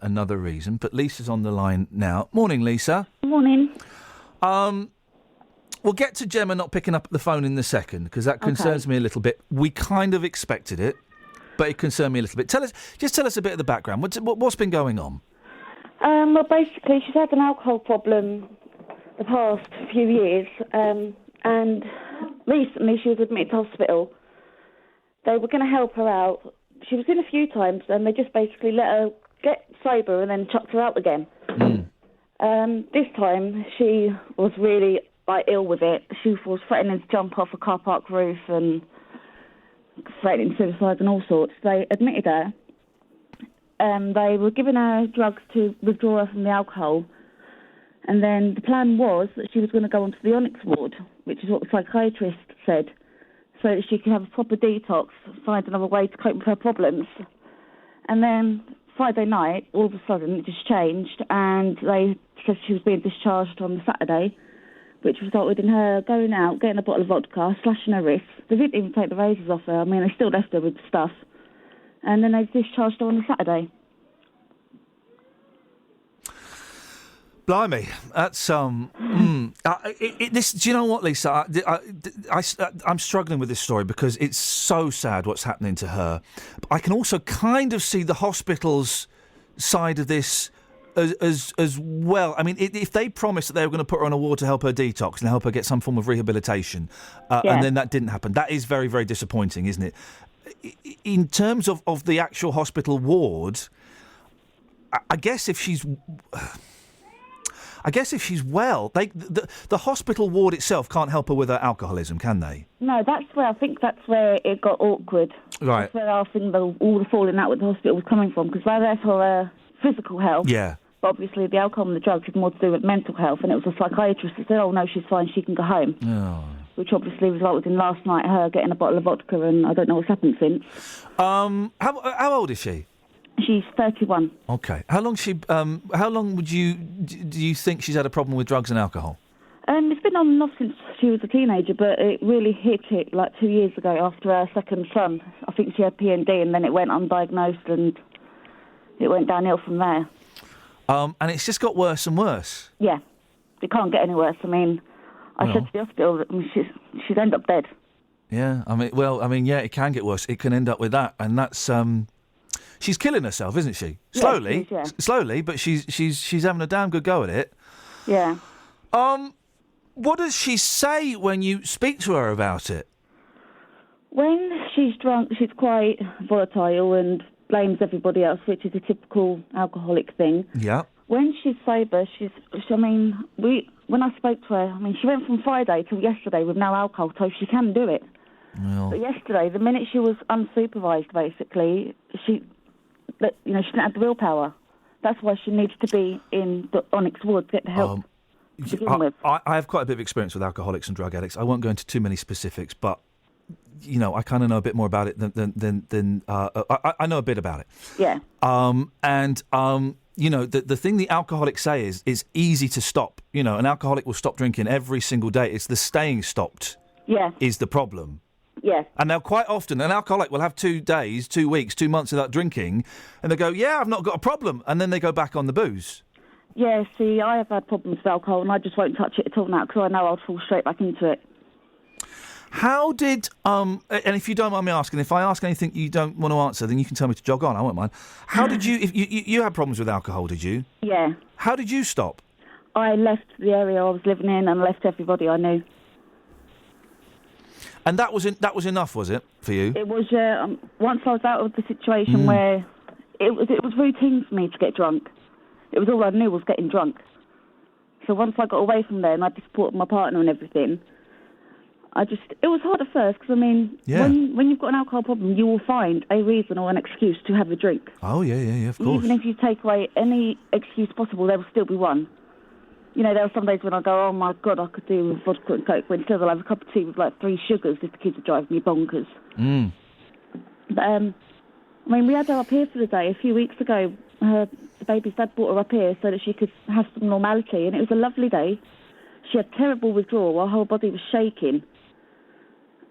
Speaker 3: another reason. But Lisa's on the line now. Morning, Lisa.
Speaker 20: Morning.
Speaker 3: We'll get to Gemma not picking up the phone in a second, because that concerns me a little bit. We kind of expected it, but it concerned me a little bit. Tell us a bit of the background. What's been going on?
Speaker 20: Well, basically, she's had an alcohol problem the past few years, and recently she was admitted to hospital. They were going to help her out. She was in a few times, and they just basically let her get sober and then chucked her out again. This time, she was really ill with it. She was threatening to jump off a car park roof and threatening suicide and all sorts. They admitted her. They were giving her drugs to withdraw her from the alcohol. And then the plan was that she was going to go onto the Onyx ward, which is what the psychiatrist said, so that she could have a proper detox, find another way to cope with her problems. And then Friday night, all of a sudden, it just changed, and they said she was being discharged on the Saturday, which resulted in her going out, getting a bottle of vodka, slashing her wrists. They didn't even take the razors off her. I mean, they still left her with stuff. And then they discharged her on the Saturday.
Speaker 3: Blimey, that's this. Do you know what, Lisa? I'm struggling with this story because it's so sad what's happening to her. But I can also kind of see the hospital's side of this as well. I mean, if they promised that they were going to put her on a ward to help her detox and help her get some form of rehabilitation, and then that didn't happen, that is very, very disappointing, isn't it? In terms of the actual hospital ward, I guess if she's well, the hospital ward itself can't help her with her alcoholism, can they?
Speaker 20: No, I think that's where it got awkward.
Speaker 3: Right.
Speaker 20: That's where I think all the falling out with the hospital was coming from, because they're there for her physical health.
Speaker 3: Yeah.
Speaker 20: But obviously the alcohol and the drugs had more to do with mental health, and it was a psychiatrist that said, oh, no, she's fine, she can go home.
Speaker 3: Oh.
Speaker 20: Which obviously resulted in last night her getting a bottle of vodka, and I don't know what's happened since.
Speaker 3: How old is she?
Speaker 20: She's 31.
Speaker 3: Okay. How long do you think she's had a problem with drugs and alcohol?
Speaker 20: It's been on and off since she was a teenager, but it really hit it like 2 years ago after her second son. I think she had PND, and then it went undiagnosed, and it went downhill from there.
Speaker 3: And it's just got worse and worse.
Speaker 20: Yeah. It can't get any worse. I mean, I said to the hospital that she'd end up dead.
Speaker 3: Yeah. Yeah, it can get worse. It can end up with that, and that's she's killing herself, isn't she? Slowly,
Speaker 20: yeah, she is, yeah.
Speaker 3: Slowly, but she's having a damn good go at it.
Speaker 20: Yeah.
Speaker 3: What does she say when you speak to her about it?
Speaker 20: When she's drunk, she's quite volatile and blames everybody else, which is a typical alcoholic thing.
Speaker 3: Yeah.
Speaker 20: When she's sober, when I spoke to her, she went from Friday till yesterday with no alcohol, so she can do it.
Speaker 3: Well.
Speaker 20: But yesterday, the minute she was unsupervised, basically, she didn't have the willpower. That's why she needs to be in the Onyx ward to get the help to begin with?
Speaker 3: I have quite a bit of experience with alcoholics and drug addicts. I won't go into too many specifics, but I kind of know a bit more about it than I know a bit about it.
Speaker 20: Yeah.
Speaker 3: The thing the alcoholics say is easy to stop. An alcoholic will stop drinking every single day. It's the staying stopped.
Speaker 20: Yeah.
Speaker 3: Is the problem.
Speaker 20: Yeah.
Speaker 3: And now quite often an alcoholic will have 2 days, 2 weeks, 2 months without drinking, and they go, yeah, I've not got a problem, and then they go back on the booze.
Speaker 20: Yeah, see, I have had problems with alcohol, and I just won't touch it at all now because I know I'll fall straight back into it.
Speaker 3: How did, and if you don't mind me asking, if I ask anything you don't want to answer, then you can tell me to jog on, I won't mind. How did you, if you had problems with alcohol, did you?
Speaker 20: Yeah.
Speaker 3: How did you stop?
Speaker 20: I left the area I was living in and left everybody I knew.
Speaker 3: And that was enough, was it, for you?
Speaker 20: It was, once I was out of the situation where it was routine for me to get drunk. It was all I knew was getting drunk. So once I got away from there and I had to support my partner and everything, it was hard at first because, when you've got an alcohol problem, you will find a reason or an excuse to have a drink.
Speaker 3: Oh, yeah, of course.
Speaker 20: Even if you take away any excuse possible, there will still be one. There are some days when I go, oh my God, I could do with vodka and coke, but instead I'll have a cup of tea with 3 sugars if the kids are driving me bonkers. But, we had her up here for the day a few weeks ago. The baby's dad brought her up here so that she could have some normality, and it was a lovely day. She had terrible withdrawal, her whole body was shaking.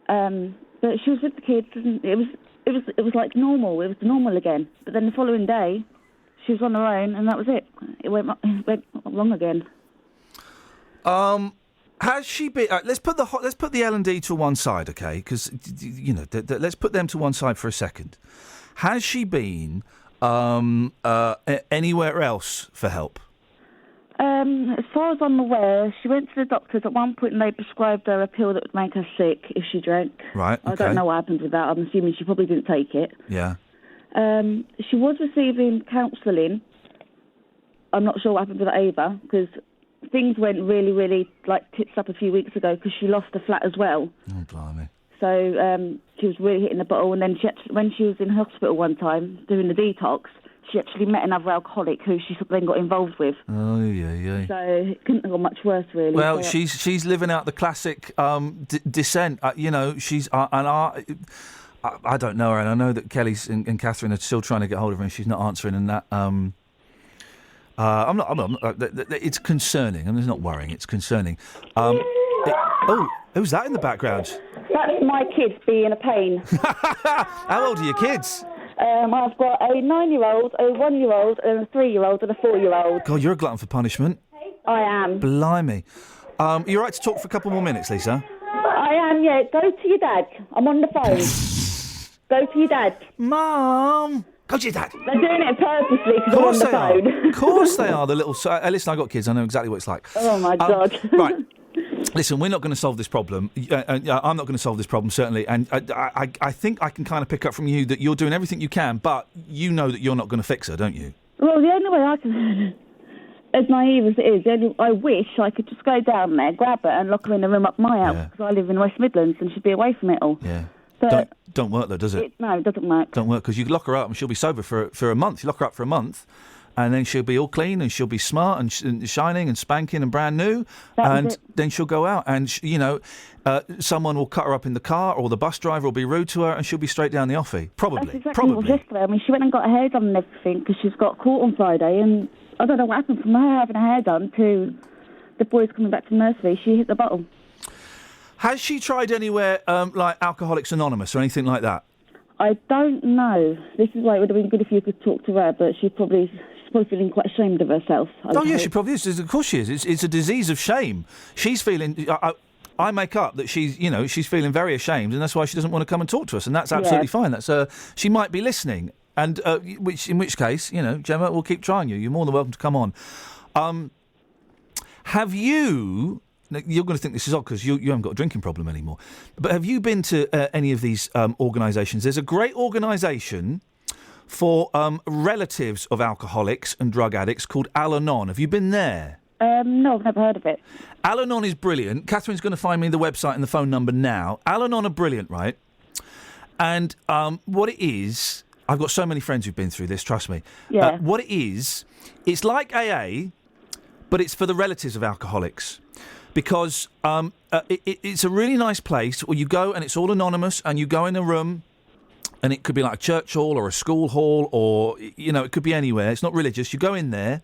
Speaker 20: But she was with the kids, and it was like normal. It was normal again. But then the following day, she was on her own, and that was it. It went wrong again.
Speaker 3: Has she been? Let's put the L&D to one side, okay? Because let's put them to one side for a second. Has she been anywhere else for help?
Speaker 20: As far as I'm aware, she went to the doctors at one point and they prescribed her a pill that would make her sick if she drank.
Speaker 3: Right, okay.
Speaker 20: I don't know what happened with that. I'm assuming she probably didn't take it.
Speaker 3: Yeah.
Speaker 20: She was receiving counselling. I'm not sure what happened with that either, because things went really, really, tits up a few weeks ago because she lost a flat as well.
Speaker 3: Oh, blimey.
Speaker 20: So she was really hitting the bottle, and then when she was in hospital one time doing the detox, she actually met another alcoholic who she then got involved with.
Speaker 3: Oh, yeah.
Speaker 20: So it couldn't have got much worse, really.
Speaker 3: Well, she's living out the classic descent. She's I don't know her, and I know that Kelly's and Catherine are still trying to get hold of her, and she's not answering. And that I'm not. It's concerning. It's not worrying. It's concerning. Who's that in the background?
Speaker 20: That's my kids being a pain.
Speaker 3: How old are your kids?
Speaker 20: I've got a 9-year-old, a 1-year-old, and a 3-year-old, and a 4-year-old.
Speaker 3: God, you're a glutton for punishment.
Speaker 20: I am.
Speaker 3: Blimey. You're right to talk for a couple more minutes, Lisa?
Speaker 20: I am, yeah. Go to your dad. I'm on the phone. Go to your dad.
Speaker 3: Mum! Go to your dad.
Speaker 20: They're doing it purposely because I'm on the phone.
Speaker 3: Of course they are, the little... listen, I've got kids. I know exactly what it's like.
Speaker 20: Oh, my God.
Speaker 3: Right. Listen, we're not going to solve this problem. I'm not going to solve this problem, certainly. And I think I can kind of pick up from you that you're doing everything you can, but you know that you're not going to fix her, don't you?
Speaker 20: Well, the only way I can... As naive as it is, I wish I could just go down there, grab her and lock her in the room up my house, because I live in West Midlands and she'd be away from it all.
Speaker 3: Yeah.
Speaker 20: But
Speaker 3: don't work, though, does it?
Speaker 20: No, it doesn't work.
Speaker 3: Don't work, because you lock her up and she'll be sober for a month. You lock her up for a month, and then she'll be all clean and she'll be smart and shining and spanking and brand new, and then she'll go out and, someone will cut her up in the car, or the bus driver will be rude to her, and she'll be straight down the offie. Probably.
Speaker 20: That's exactly what was yesterday. I mean, she went and got her hair done and everything because she's got caught on Friday, and I don't know what happened from her having her hair done to the boys coming back to nursery. She hit the bottle.
Speaker 3: Has she tried anywhere like Alcoholics Anonymous or anything like that?
Speaker 20: I don't know. This is why it would have been good if you could talk to her, but she's probably feeling quite ashamed of herself.
Speaker 3: Yeah, she probably is. Of course she is. It's a disease of shame. She's feeling... I make up that she's feeling very ashamed, and that's why she doesn't want to come and talk to us, and that's absolutely fine. That's she might be listening, and in which case, Gemma, we'll keep trying you. You're more than welcome to come on. Have you... Now, you're going to think this is odd because you haven't got a drinking problem anymore, but have you been to any of these organisations? There's a great organisation for relatives of alcoholics and drug addicts called Al-Anon. Have you been there?
Speaker 20: No, I've never heard of it.
Speaker 3: Al-Anon is brilliant. Catherine's going to find me the website and the phone number now. Al-Anon are brilliant, right? And what it is... I've got so many friends who've been through this, trust me.
Speaker 20: Yeah.
Speaker 3: What it is, it's like AA, but it's for the relatives of alcoholics. Because it's a really nice place where you go and it's all anonymous, and you go in a room, and it could be like a church hall or a school hall, or, it could be anywhere. It's not religious. You go in there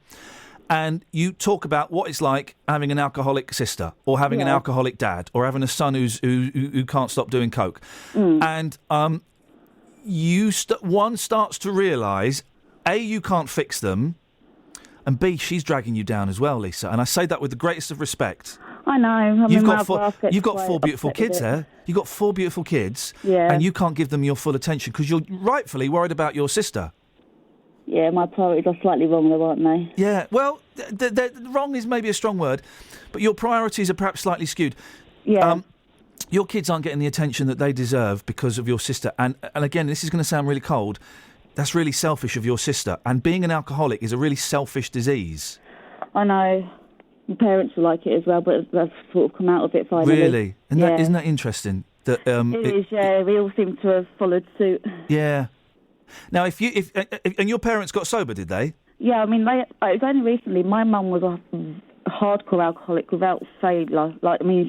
Speaker 3: and you talk about what it's like having an alcoholic sister, or having an alcoholic dad, or having a son who can't stop doing coke. And one starts to realise, A, you can't fix them, and B, she's dragging you down as well, Lisa. And I say that with the greatest of respect.
Speaker 20: I know.
Speaker 3: You've got four beautiful kids there. You've got 4 beautiful kids, and you can't give them your full attention because you're rightfully worried about your sister.
Speaker 20: Yeah, my priorities are slightly wrong though, aren't they?
Speaker 3: Yeah, well, wrong is maybe a strong word, but your priorities are perhaps slightly skewed.
Speaker 20: Yeah.
Speaker 3: Your kids aren't getting the attention that they deserve because of your sister. And again, this is going to sound really cold. That's really selfish of your sister. And being an alcoholic is a really selfish disease.
Speaker 20: I know. My parents were like it as well, but they've sort of come out of it finally.
Speaker 3: Really? Isn't that interesting? That
Speaker 20: it is, yeah. We all seem to have followed suit.
Speaker 3: Yeah. Now, if your parents got sober, did they?
Speaker 20: Yeah, I mean, it was only recently. My mum was a hardcore alcoholic without failure.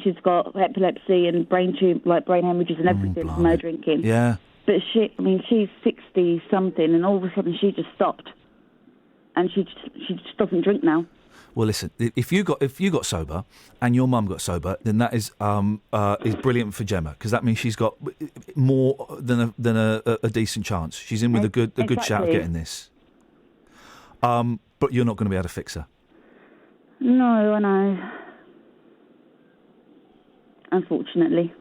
Speaker 20: She's got epilepsy and brain hemorrhages and everything from her drinking.
Speaker 3: Yeah.
Speaker 20: But she's 60-something, and all of a sudden she just stopped. And she just doesn't drink now.
Speaker 3: Well, listen, if you got sober and your mum got sober, then that is brilliant for Gemma, because that means she's got more than a decent chance. She's in with a good shout of getting this. But you're not going to be able to fix her.
Speaker 20: No, I know. Unfortunately.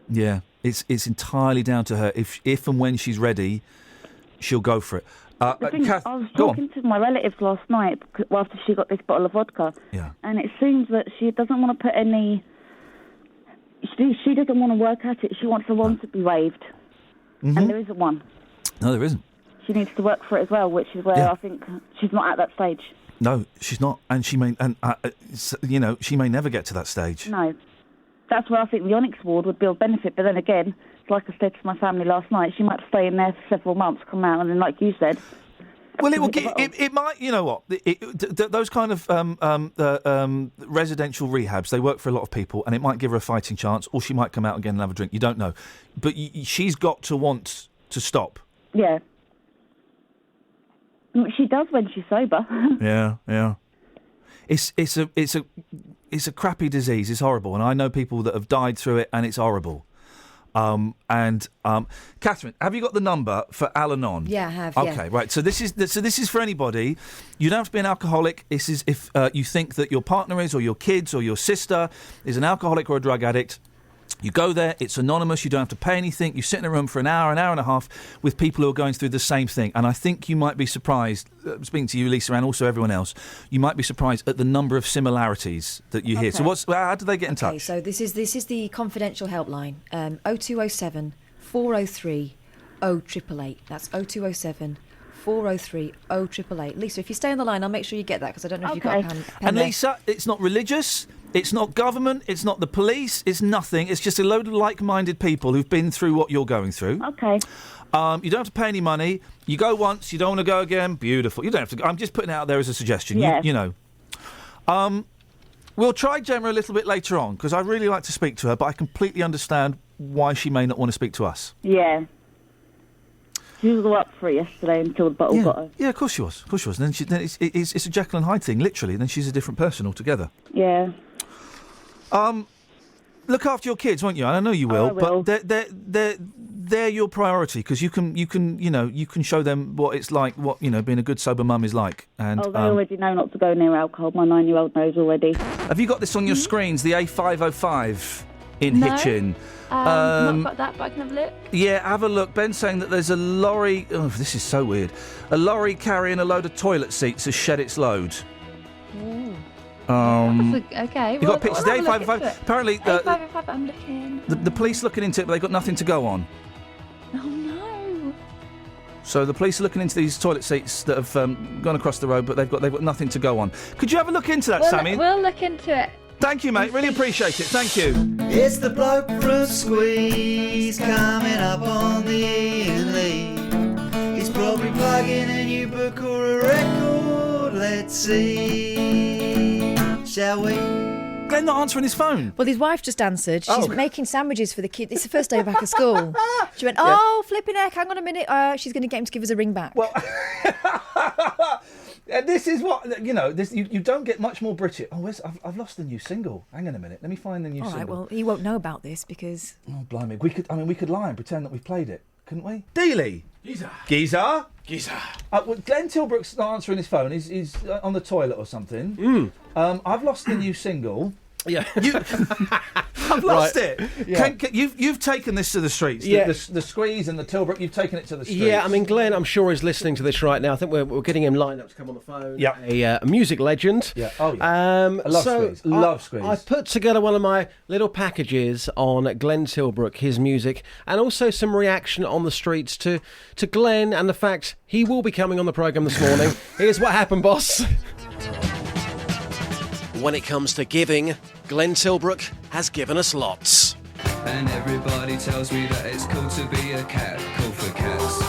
Speaker 3: Yeah, it's entirely down to her. If and when she's ready, she'll go for it.
Speaker 20: I was talking to my relatives last night after she got this bottle of vodka, and it seems that she doesn't want to put any. She doesn't want to work at it. She wants the one to be waived, and there isn't one.
Speaker 3: No, there isn't.
Speaker 20: She needs to work for it as well, which is where I think she's not at that stage.
Speaker 3: No, she's not, and she may never get to that stage.
Speaker 20: No, that's where I think the Onyx Ward would be of benefit. But then again, like I said to my family last night, she might stay in there for several months, come out, and then, like you said.
Speaker 3: Well, it might. You know what? Those kind of residential rehabs, they work for a lot of people, and it might give her a fighting chance, or she might come out again and have a drink. You don't know, but she's got to want to stop.
Speaker 20: Yeah. She does when she's sober.
Speaker 3: Yeah. It's a crappy disease. It's horrible, and I know people that have died through it, and it's horrible. Catherine, have you got the number for Al-Anon?
Speaker 19: Yeah, I have.
Speaker 3: Okay, right. So this is for anybody. You don't have to be an alcoholic. This is if you think that your partner is, or your kids, or your sister is an alcoholic or a drug addict. You go there, it's anonymous, you don't have to pay anything, you sit in a room for an hour and a half with people who are going through the same thing. And I think you might be surprised, speaking to you, Lisa, and also everyone else, you might be surprised at the number of similarities that you hear. So how do they get in touch?
Speaker 19: Okay, so this is the confidential helpline, 0207 403 0888. That's 0207 403 0888. Lisa, if you stay on the line, I'll make sure you get that, because I don't know if you've got a pen
Speaker 3: And
Speaker 19: there.
Speaker 3: Lisa, it's not religious, it's not government, it's not the police, it's nothing. It's just a load of like-minded people who've been through what you're going through.
Speaker 20: Okay.
Speaker 3: You don't have to pay any money. You go once, you don't want to go again. Beautiful. You don't have to go. I'm just putting it out there as a suggestion.
Speaker 20: Yeah.
Speaker 3: You know. We'll try Gemma a little bit later on, because I'd really like to speak to her, but I completely understand why she may not want to speak to us.
Speaker 20: Yeah. She was all up for it yesterday until the bottle got her.
Speaker 3: Yeah, of course she was. And then it's a Jekyll and Hyde thing, literally. Then she's a different person altogether.
Speaker 20: Yeah.
Speaker 3: Look after your kids, won't you? I know you will,
Speaker 20: I will.
Speaker 3: But they're your priority, because you can show them what it's like, what being a good sober mum is like. And
Speaker 20: they already know not to go near alcohol. My 9-year-old knows already.
Speaker 3: Have you got this on your screens? The A505 in
Speaker 5: No.
Speaker 3: Hitchin.
Speaker 5: Not got that, but I can have a look.
Speaker 3: Yeah, have a look. Ben's saying that there's a lorry. Oh, this is so weird. A lorry carrying a load of toilet seats has shed its load.
Speaker 5: Ooh.
Speaker 3: You
Speaker 5: Okay.
Speaker 3: got pictures. The A505. Apparently,
Speaker 5: A505. I'm looking.
Speaker 3: the police looking into it, but they've got nothing to go on.
Speaker 5: Oh no.
Speaker 3: So the police are looking into these toilet seats that have gone across the road, but they've got nothing to go on. Could you have a look into that, Sammy?
Speaker 5: We'll look into it.
Speaker 3: Thank you, mate. Really appreciate it. Thank you.
Speaker 2: It's the bloke fruit squeeze coming up on the Ian Lee. He's probably plugging a new book or a record. Let's see. shall we?
Speaker 3: Glenn not answering his phone.
Speaker 19: Well, his wife just answered. She's
Speaker 3: Oh.
Speaker 19: making sandwiches for the kid. It's the first day back at school. She went, flipping heck, hang on a minute. She's going to get him to give us a ring back.
Speaker 3: Well, this is what, you know, you don't get much more British. Oh, I've lost the new single. Hang on a minute. Let me find the new
Speaker 19: All
Speaker 3: single.
Speaker 19: right, well, he won't know about this because...
Speaker 3: Oh, blimey. We could lie and pretend that we've played it, couldn't we? Dealey. Geezer. Well, Glenn Tilbrook's not answering his phone. He's on the toilet or something. I've lost the new single.
Speaker 4: Yeah.
Speaker 3: I've lost
Speaker 4: Right.
Speaker 3: it.
Speaker 4: Yeah.
Speaker 3: You've taken this to the streets.
Speaker 4: Yeah.
Speaker 3: The Squeeze and the Tilbrook, you've taken it to the streets.
Speaker 4: Yeah, I mean, Glenn, I'm sure is listening to this right now. I think we're getting him lined up to come on the phone.
Speaker 3: Yeah.
Speaker 4: A music legend.
Speaker 3: Yeah. Oh, yeah. I love Squeeze. Love Squeeze.
Speaker 4: I put together one of my little packages on Glenn Tilbrook, his music, and also some reaction on the streets to Glenn and the fact he will be coming on the programme this morning. Here's what happened, boss. When it comes to giving, Glenn Tilbrook has given us lots.
Speaker 21: And everybody tells me that it's cool to be a cat, cool for cats.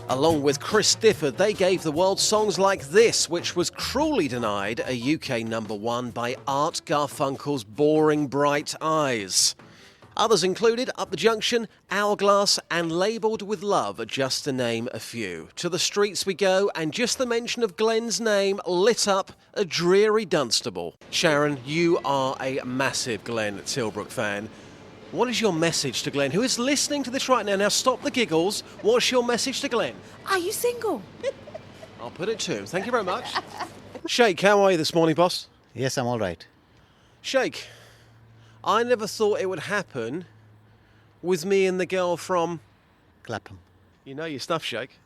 Speaker 4: Along with Chris Difford, they gave the world songs like this, which was cruelly denied a UK #1 by Art Garfunkel's Boring Bright Eyes. Others included Up the Junction, Hourglass, and Labelled with Love, just to name a few. To the streets we go, and just the mention of Glenn's name lit up a dreary Dunstable. Sharon, you are a massive Glenn Tilbrook fan. What is your message to Glenn, who is listening to this right now? Now stop the giggles. What's your message to Glenn?
Speaker 12: Are you single?
Speaker 4: I'll put it to him. Thank you very much. Sheikh, how are you this morning, boss?
Speaker 14: Yes, I'm all right.
Speaker 4: Sheikh, I never thought it would happen with me and the girl from...
Speaker 14: Clapham.
Speaker 4: You know your stuff, Sheikh.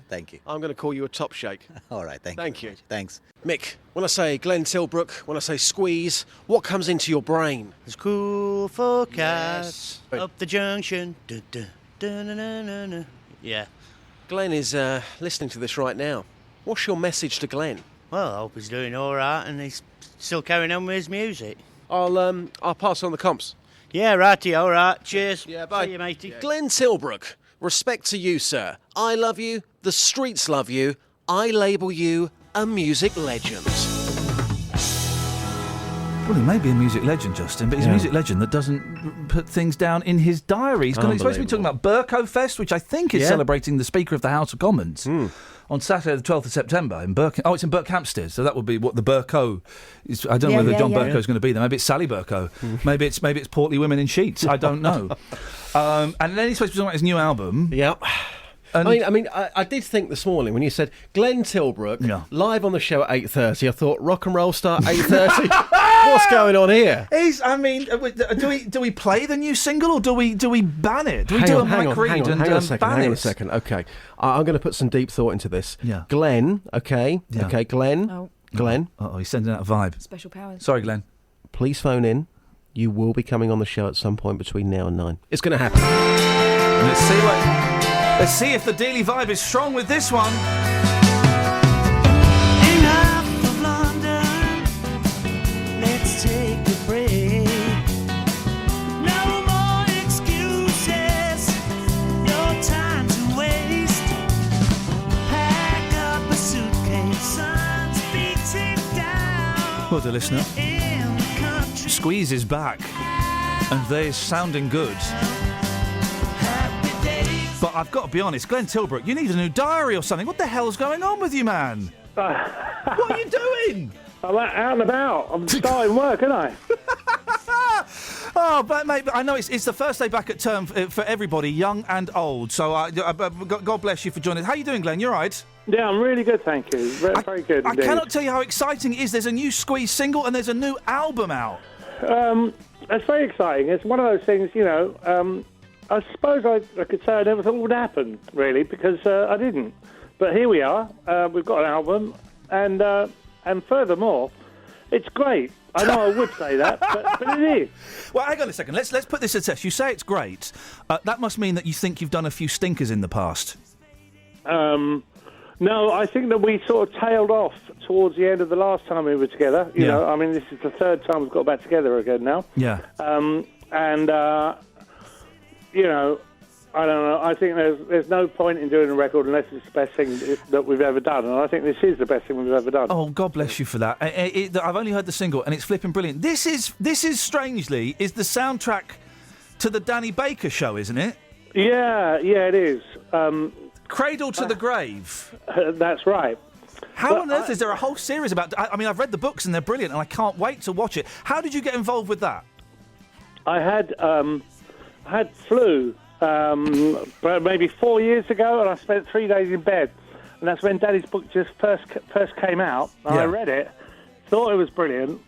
Speaker 14: Thank you.
Speaker 4: I'm going to call you a top Sheikh.
Speaker 14: All right,
Speaker 4: Thank you.
Speaker 14: Thanks.
Speaker 4: Mick, when I say Glenn Tilbrook, when I say Squeeze, what comes into your brain?
Speaker 2: It's cool for cats. Up the junction. Du, du, du, na, na, na, na. Yeah.
Speaker 4: Glenn is listening to this right now. What's your message to Glenn?
Speaker 2: Well, I hope he's doing all right and he's still carrying on with his music.
Speaker 4: I'll pass on the comps.
Speaker 2: Yeah, righty, all right. Cheers.
Speaker 4: Yeah, bye.
Speaker 2: See you, matey.
Speaker 4: Glenn Tilbrook, respect to you, sir. I love you. The streets love you. I label you a music legend.
Speaker 3: Well, he may be a music legend, Justin, but he's a music legend that doesn't put things down in his diary. He's supposed to be talking about Burko Fest, which I think is celebrating the Speaker of the House of Commons on Saturday the 12th of September in it's in Berkhamsted, so that would be what the Burko is. I don't know whether John Burko is going to be there. Maybe it's Sally Burko. Maybe it's Portly Women in Sheets. I don't know. And then he's supposed to be talking about his new album.
Speaker 4: Yep. I did think this morning when you said Glenn Tilbrook live on the show at 8:30. I thought rock and roll start 8:30. What's going on here?
Speaker 3: Do we play the new single or do we ban it? Do we do a Mike Reed and ban it?
Speaker 4: Hang on a second. Okay, I'm going to put some deep thought into this.
Speaker 3: Yeah.
Speaker 4: Glenn. Okay.
Speaker 3: Yeah.
Speaker 4: Okay. Glenn.
Speaker 19: Oh.
Speaker 4: Glenn.
Speaker 3: Oh, he's sending out a vibe.
Speaker 19: Special powers.
Speaker 3: Sorry, Glenn.
Speaker 4: Please phone in. You will be coming on the show at some point between now and 9. It's going to happen.
Speaker 3: Let's see if the Dealey vibe is strong with this one.
Speaker 2: Enough of London. Let's take a break. No more excuses. No time to waste. Pack up a suitcase. Sun's beating down.
Speaker 3: Well, dear listener,
Speaker 2: In the country.
Speaker 3: Squeeze is back, and they're sounding good. But I've got to be honest, Glenn Tilbrook, you need a new diary or something. What the hell's going on with you, man? What are you doing?
Speaker 22: I'm out and about. I'm starting work, aren't I?
Speaker 3: Oh, but mate, I know it's the first day back at term for everybody, young and old. So God bless you for joining us. How are you doing, Glenn? You all right?
Speaker 22: Yeah, I'm really good, thank you. Very good
Speaker 3: I
Speaker 22: indeed.
Speaker 3: cannot tell you how exciting it is. There's a new Squeeze single and there's a new album out.
Speaker 22: It's very exciting. It's one of those things, you know, I suppose I could say I never thought it would happen, really, because I didn't. But here we are. We've got an album, and furthermore, it's great. I know I would say that, but it is.
Speaker 3: Well, hang on a second. Let's put this to the test. You say it's great. That must mean that you think you've done a few stinkers in the past.
Speaker 22: No, I think that we sort of tailed off towards the end of the last time we were together. You know, I mean, this is the third time we've got back together again now.
Speaker 3: Yeah.
Speaker 22: You know, I don't know. I think there's no point in doing a record unless it's the best thing that we've ever done, and I think this is the best thing we've ever done.
Speaker 3: Oh, God bless you for that. I've only heard the single, and it's flipping brilliant. This is strangely the soundtrack to the Danny Baker show, isn't it?
Speaker 22: Yeah, it is.
Speaker 3: Cradle to the Grave.
Speaker 22: That's right.
Speaker 3: How on earth is there a whole series about... I mean, I've read the books and they're brilliant and I can't wait to watch it. How did you get involved with that?
Speaker 22: I had flu maybe 4 years ago, and I spent 3 days in bed. And that's when Daddy's book just first came out. And I read it, thought it was brilliant.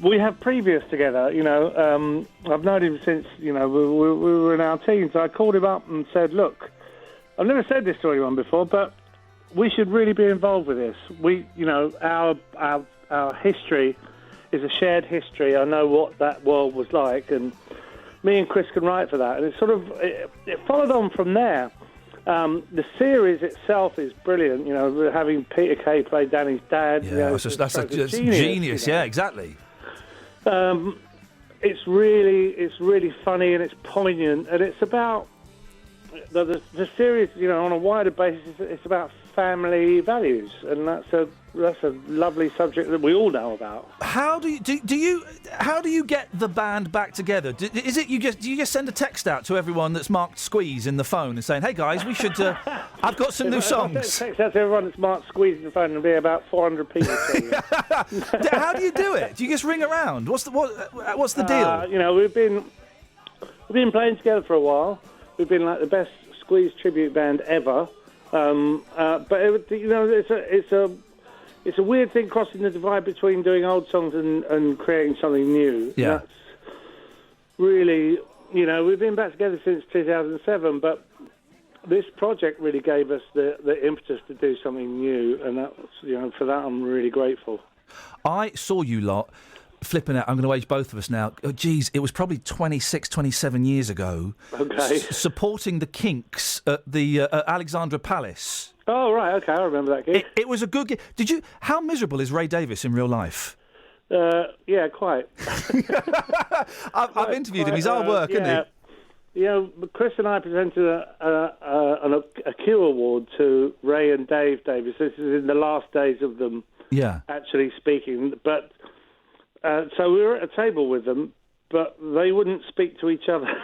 Speaker 22: We have previous together, you know. I've known him since, you know, we were in our teens. I called him up and said, look, I've never said this to anyone before, but we should really be involved with this. Our history is a shared history. I know what that world was like, and me and Chris can write for that. And it followed on from there. The series itself is brilliant. You know, having Peter Kay play Danny's dad.
Speaker 3: Yeah,
Speaker 22: you know,
Speaker 3: that's genius. You know? Yeah, exactly.
Speaker 22: It's really funny and it's poignant, and it's about the series. You know, on a wider basis, it's about family values, and that's a lovely subject that we all know about.
Speaker 3: How do you get the band back together? Do you just send a text out to everyone that's marked Squeeze in the phone and saying, "Hey guys, we should. I've got some new songs."
Speaker 22: Text out to everyone that's marked Squeeze in the phone, and be about 400 people.
Speaker 3: How do you do it? Do you just ring around? What's the deal?
Speaker 22: You know, we've been playing together for a while. We've been like the best Squeeze tribute band ever. But it's a weird thing crossing the divide between doing old songs and creating something new.
Speaker 3: Yeah.
Speaker 22: That's really, you know, we've been back together since 2007, but this project really gave us the impetus to do something new, and that, you know, for that I'm really grateful.
Speaker 3: I saw you lot flipping out. I'm going to age both of us now. Oh, geez, it was probably 26, 27 years ago.
Speaker 22: Okay.
Speaker 3: Supporting the Kinks at the Alexandra Palace.
Speaker 22: Oh, right, okay, I remember that gig.
Speaker 3: It was a good gig. How miserable is Ray Davies in real life?
Speaker 22: Yeah, quite.
Speaker 3: I've interviewed him. He's hard work, isn't he?
Speaker 22: You know, Chris and I presented a Q award to Ray and Dave Davies. This is in the last days of them actually speaking. But so we were at a table with them, but they wouldn't speak to each other.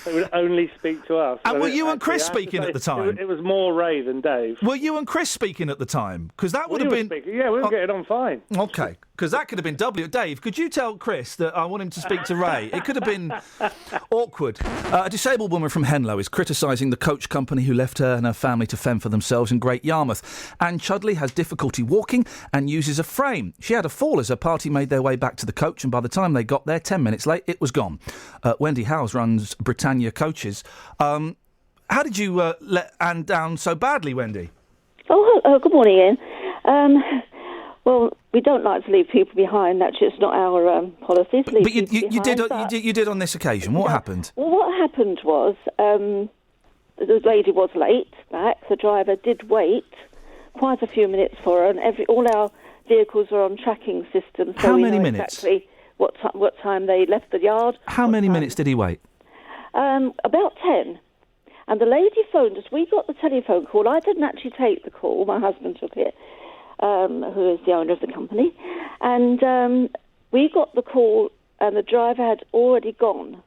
Speaker 22: They would only speak to us.
Speaker 3: And were you and Chris speaking at the time?
Speaker 22: It was more Ray than Dave.
Speaker 3: Were you and Chris speaking at the time? Because that would have been...
Speaker 22: Yeah, we were getting on fine.
Speaker 3: OK, because that could have been Dave, could you tell Chris that I want him to speak to Ray? It could have been awkward. A disabled woman from Henlow is criticising the coach company who left her and her family to fend for themselves in Great Yarmouth. Anne Chudley has difficulty walking and uses a frame. She had a fall as her party made their way back to the coach, and by the time they got there, 10 minutes late, it was gone. Wendy Howes runs Britannia Coaches. How did you let Anne down so badly, Wendy?
Speaker 20: Oh, good morning, Ian. Well, we don't like to leave people behind. That's just not our policy.
Speaker 3: But you did on this occasion. What happened?
Speaker 20: Well, what happened was the lady was late back. The driver did wait quite a few minutes for her, and all our vehicles are on tracking systems. So
Speaker 3: How
Speaker 20: we
Speaker 3: many
Speaker 20: know
Speaker 3: minutes?
Speaker 20: Exactly what time they left the yard.
Speaker 3: How many minutes did he wait?
Speaker 20: About 10. And the lady phoned us. We got the telephone call. I didn't actually take the call. My husband took it, who is the owner of the company. And we got the call, and the driver had already gone.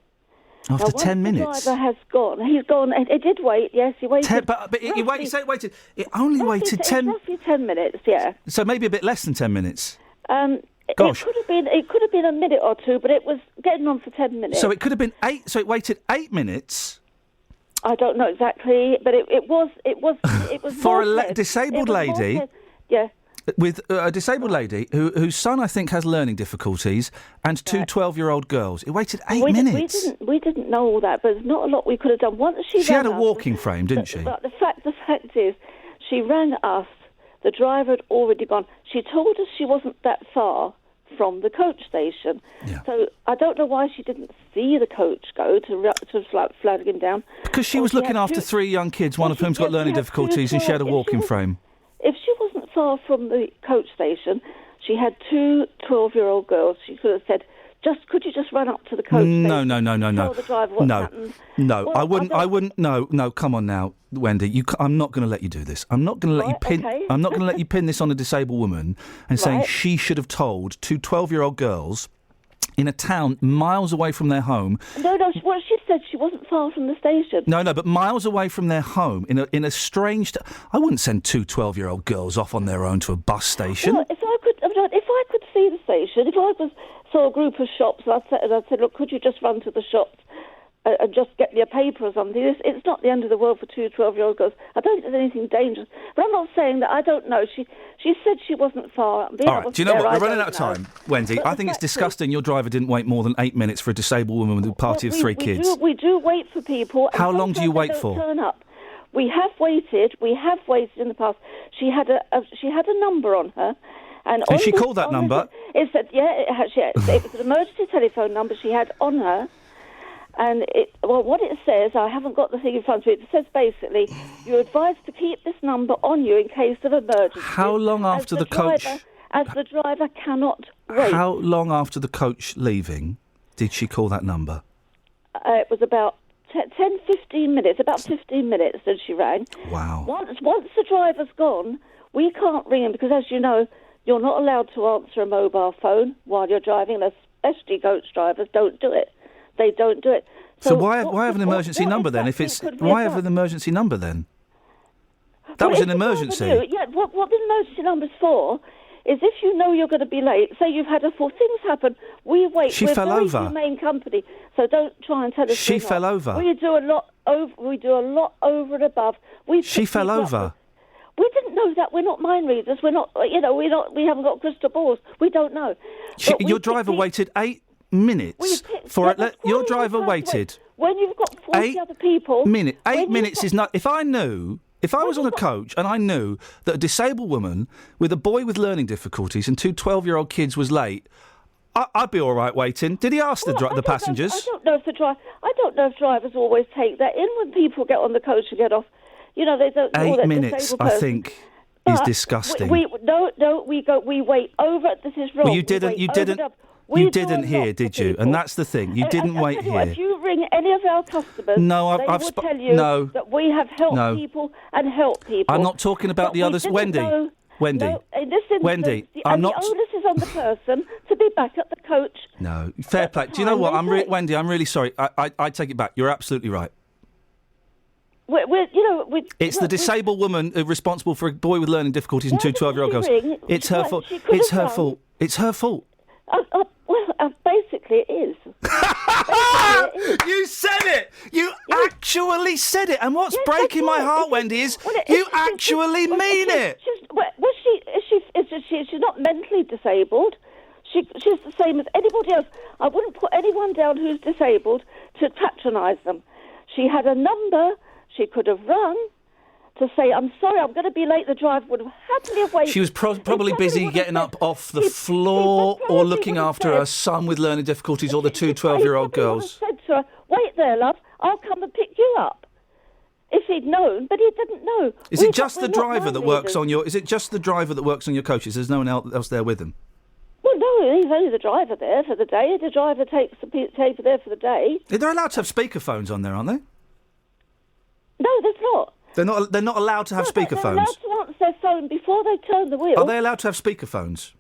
Speaker 3: After
Speaker 20: now,
Speaker 3: 10 minutes?
Speaker 20: The driver has gone. He's gone. It did wait, yes. He waited.
Speaker 3: But you say it waited. It only waited 10...
Speaker 20: Roughly 10 minutes, yeah.
Speaker 3: So maybe a bit less than 10 minutes.
Speaker 20: Gosh. It could have been a minute or two, but it was getting on for 10 minutes.
Speaker 3: So it could have been 8... So it waited 8 minutes...
Speaker 20: I don't know exactly, but it was
Speaker 3: for a disabled lady.
Speaker 20: Yeah.
Speaker 3: With a disabled lady whose son, I think, has learning difficulties, and two 12-year-old girls. It waited 8 minutes.
Speaker 20: We didn't know all that, but there's not a lot we could have done. Once she
Speaker 3: had a walking frame, didn't she?
Speaker 20: But the fact is, she rang us. The driver had already gone. She told us she wasn't that far from the coach station.
Speaker 3: Yeah.
Speaker 20: So I don't know why she didn't see the coach go to flag him down.
Speaker 3: Because she was looking after 3 young kids, one of whom's got learning difficulties, and she had a walking frame.
Speaker 20: If she wasn't far from the coach station, she had 2 12-year-old girls. She could have said Could you just run up to the coach?
Speaker 3: No.
Speaker 20: Tell the driver what's happened?
Speaker 3: No,
Speaker 20: Well,
Speaker 3: I wouldn't. No. Come on now, Wendy. I'm not going to let you do this. I'm not going to let you pin.
Speaker 20: okay.
Speaker 3: I'm not going to let you pin this on a disabled woman and saying
Speaker 20: Right.
Speaker 3: she should have told two 12-year-old girls in a town miles away from their home.
Speaker 20: No. What she said, she wasn't far from the station.
Speaker 3: No, but miles away from their home in a strange. I wouldn't send two 12-year-old girls off on their own to a bus station.
Speaker 20: Well, if I could see the station, if I saw a group of shops, I'd say, look, could you just run to the shops and just get me a paper or something? It's not the end of the world for two 12-year-old girls. I don't think there's anything dangerous. But I'm not saying that. I don't know. She said she wasn't far.
Speaker 3: All right, do you know what? We're running out of time, Wendy. I think it's disgusting your driver didn't wait more than 8 minutes for a disabled woman with a party of three kids.
Speaker 20: We do wait for people. and
Speaker 3: How long do you
Speaker 20: sometimes they
Speaker 3: wait
Speaker 20: don't
Speaker 3: for?
Speaker 20: Turn up. We have waited in the past. She had a number on her. And
Speaker 3: she called that number?
Speaker 20: It said, it was an emergency telephone number she had on her. And what it says, I haven't got the thing in front of me, it says basically, you're advised to keep this number on you in case of emergency.
Speaker 3: How long after the coach...
Speaker 20: As the driver cannot wait.
Speaker 3: How long after the coach leaving did she call that number?
Speaker 20: It was about 10, 15 minutes, about 15 minutes that she rang.
Speaker 3: Wow.
Speaker 20: Once the driver's gone, we can't ring him because, as you know, you're not allowed to answer a mobile phone while you're driving, and especially coach drivers don't do it. They don't do it.
Speaker 3: So why have an emergency number then? Why have an emergency number then? That was an emergency.
Speaker 20: Yeah, what the emergency number's for is if you know you're going to be late, say you've had things happen, we wait.
Speaker 3: She
Speaker 20: We're
Speaker 3: fell
Speaker 20: very
Speaker 3: over.
Speaker 20: humane company, so don't try and tell us.
Speaker 3: She
Speaker 20: we're
Speaker 3: fell
Speaker 20: not.
Speaker 3: over.
Speaker 20: We do a lot over and above.
Speaker 3: She fell over.
Speaker 20: We didn't know that. We're not mind readers. We haven't got crystal balls. We don't know.
Speaker 3: Your driver waited 8 minutes for it. Your driver waited.
Speaker 20: When you've got 40 other people.
Speaker 3: 8 minutes is not. If I was on a coach and I knew that a disabled woman with a boy with learning difficulties and two 12-year-old kids was late, I'd be all right waiting. Did he ask the passengers?
Speaker 20: I don't know if drivers always take that in when people get on the coach and get off. You know, they don't.
Speaker 3: 8 minutes, I think, is disgusting.
Speaker 20: We wait over. This is wrong.
Speaker 3: Well, you didn't hear, did you? And that's the thing. You didn't wait here.
Speaker 20: If you ring any of our customers,
Speaker 3: No,
Speaker 20: they
Speaker 3: I've
Speaker 20: will tell you that we have helped people and helped people.
Speaker 3: I'm not talking about
Speaker 20: But
Speaker 3: the
Speaker 20: we
Speaker 3: others.
Speaker 20: didn't
Speaker 3: Wendy.
Speaker 20: know-
Speaker 3: Wendy.
Speaker 20: No, in this instance,
Speaker 3: Wendy,
Speaker 20: the
Speaker 3: I'm
Speaker 20: only
Speaker 3: not.
Speaker 20: onus is on the person to be back at the coach.
Speaker 3: No, fair play. Do you know what?
Speaker 20: time they say.
Speaker 3: Wendy, I'm really sorry. I take it back. You're absolutely right. It's the disabled woman responsible for a boy with learning difficulties and two 12-year-old girls. It's her fault. It's her fault. It's her fault.
Speaker 20: Basically, it is.
Speaker 3: You said it. You actually said it. And what's breaking my heart, Wendy, is you actually mean it.
Speaker 20: She's not mentally disabled. She's the same as anybody else. I wouldn't put anyone down who's disabled to patronise them. She had a number she could have rung to say, I'm sorry, I'm going to be late. The driver would have happily have waited.
Speaker 3: She was probably busy getting up off the floor or looking after her son with learning difficulties or the two 12-year-old girls.
Speaker 20: Said to her, wait there, love, I'll come and pick you up. If he'd known, but he didn't know.
Speaker 3: Is it just the driver that works on your? Is it just the driver that works on your coaches? There's no one else there with him.
Speaker 20: Well, no, he's only the driver there for the day. The driver takes the paper there for the day.
Speaker 3: They're allowed to have speakerphones on there, aren't they?
Speaker 20: No, there's not.
Speaker 3: They're not allowed to have speakerphones.
Speaker 20: They're allowed to answer their phone before they turn the wheel.
Speaker 3: Are they allowed to have speakerphones?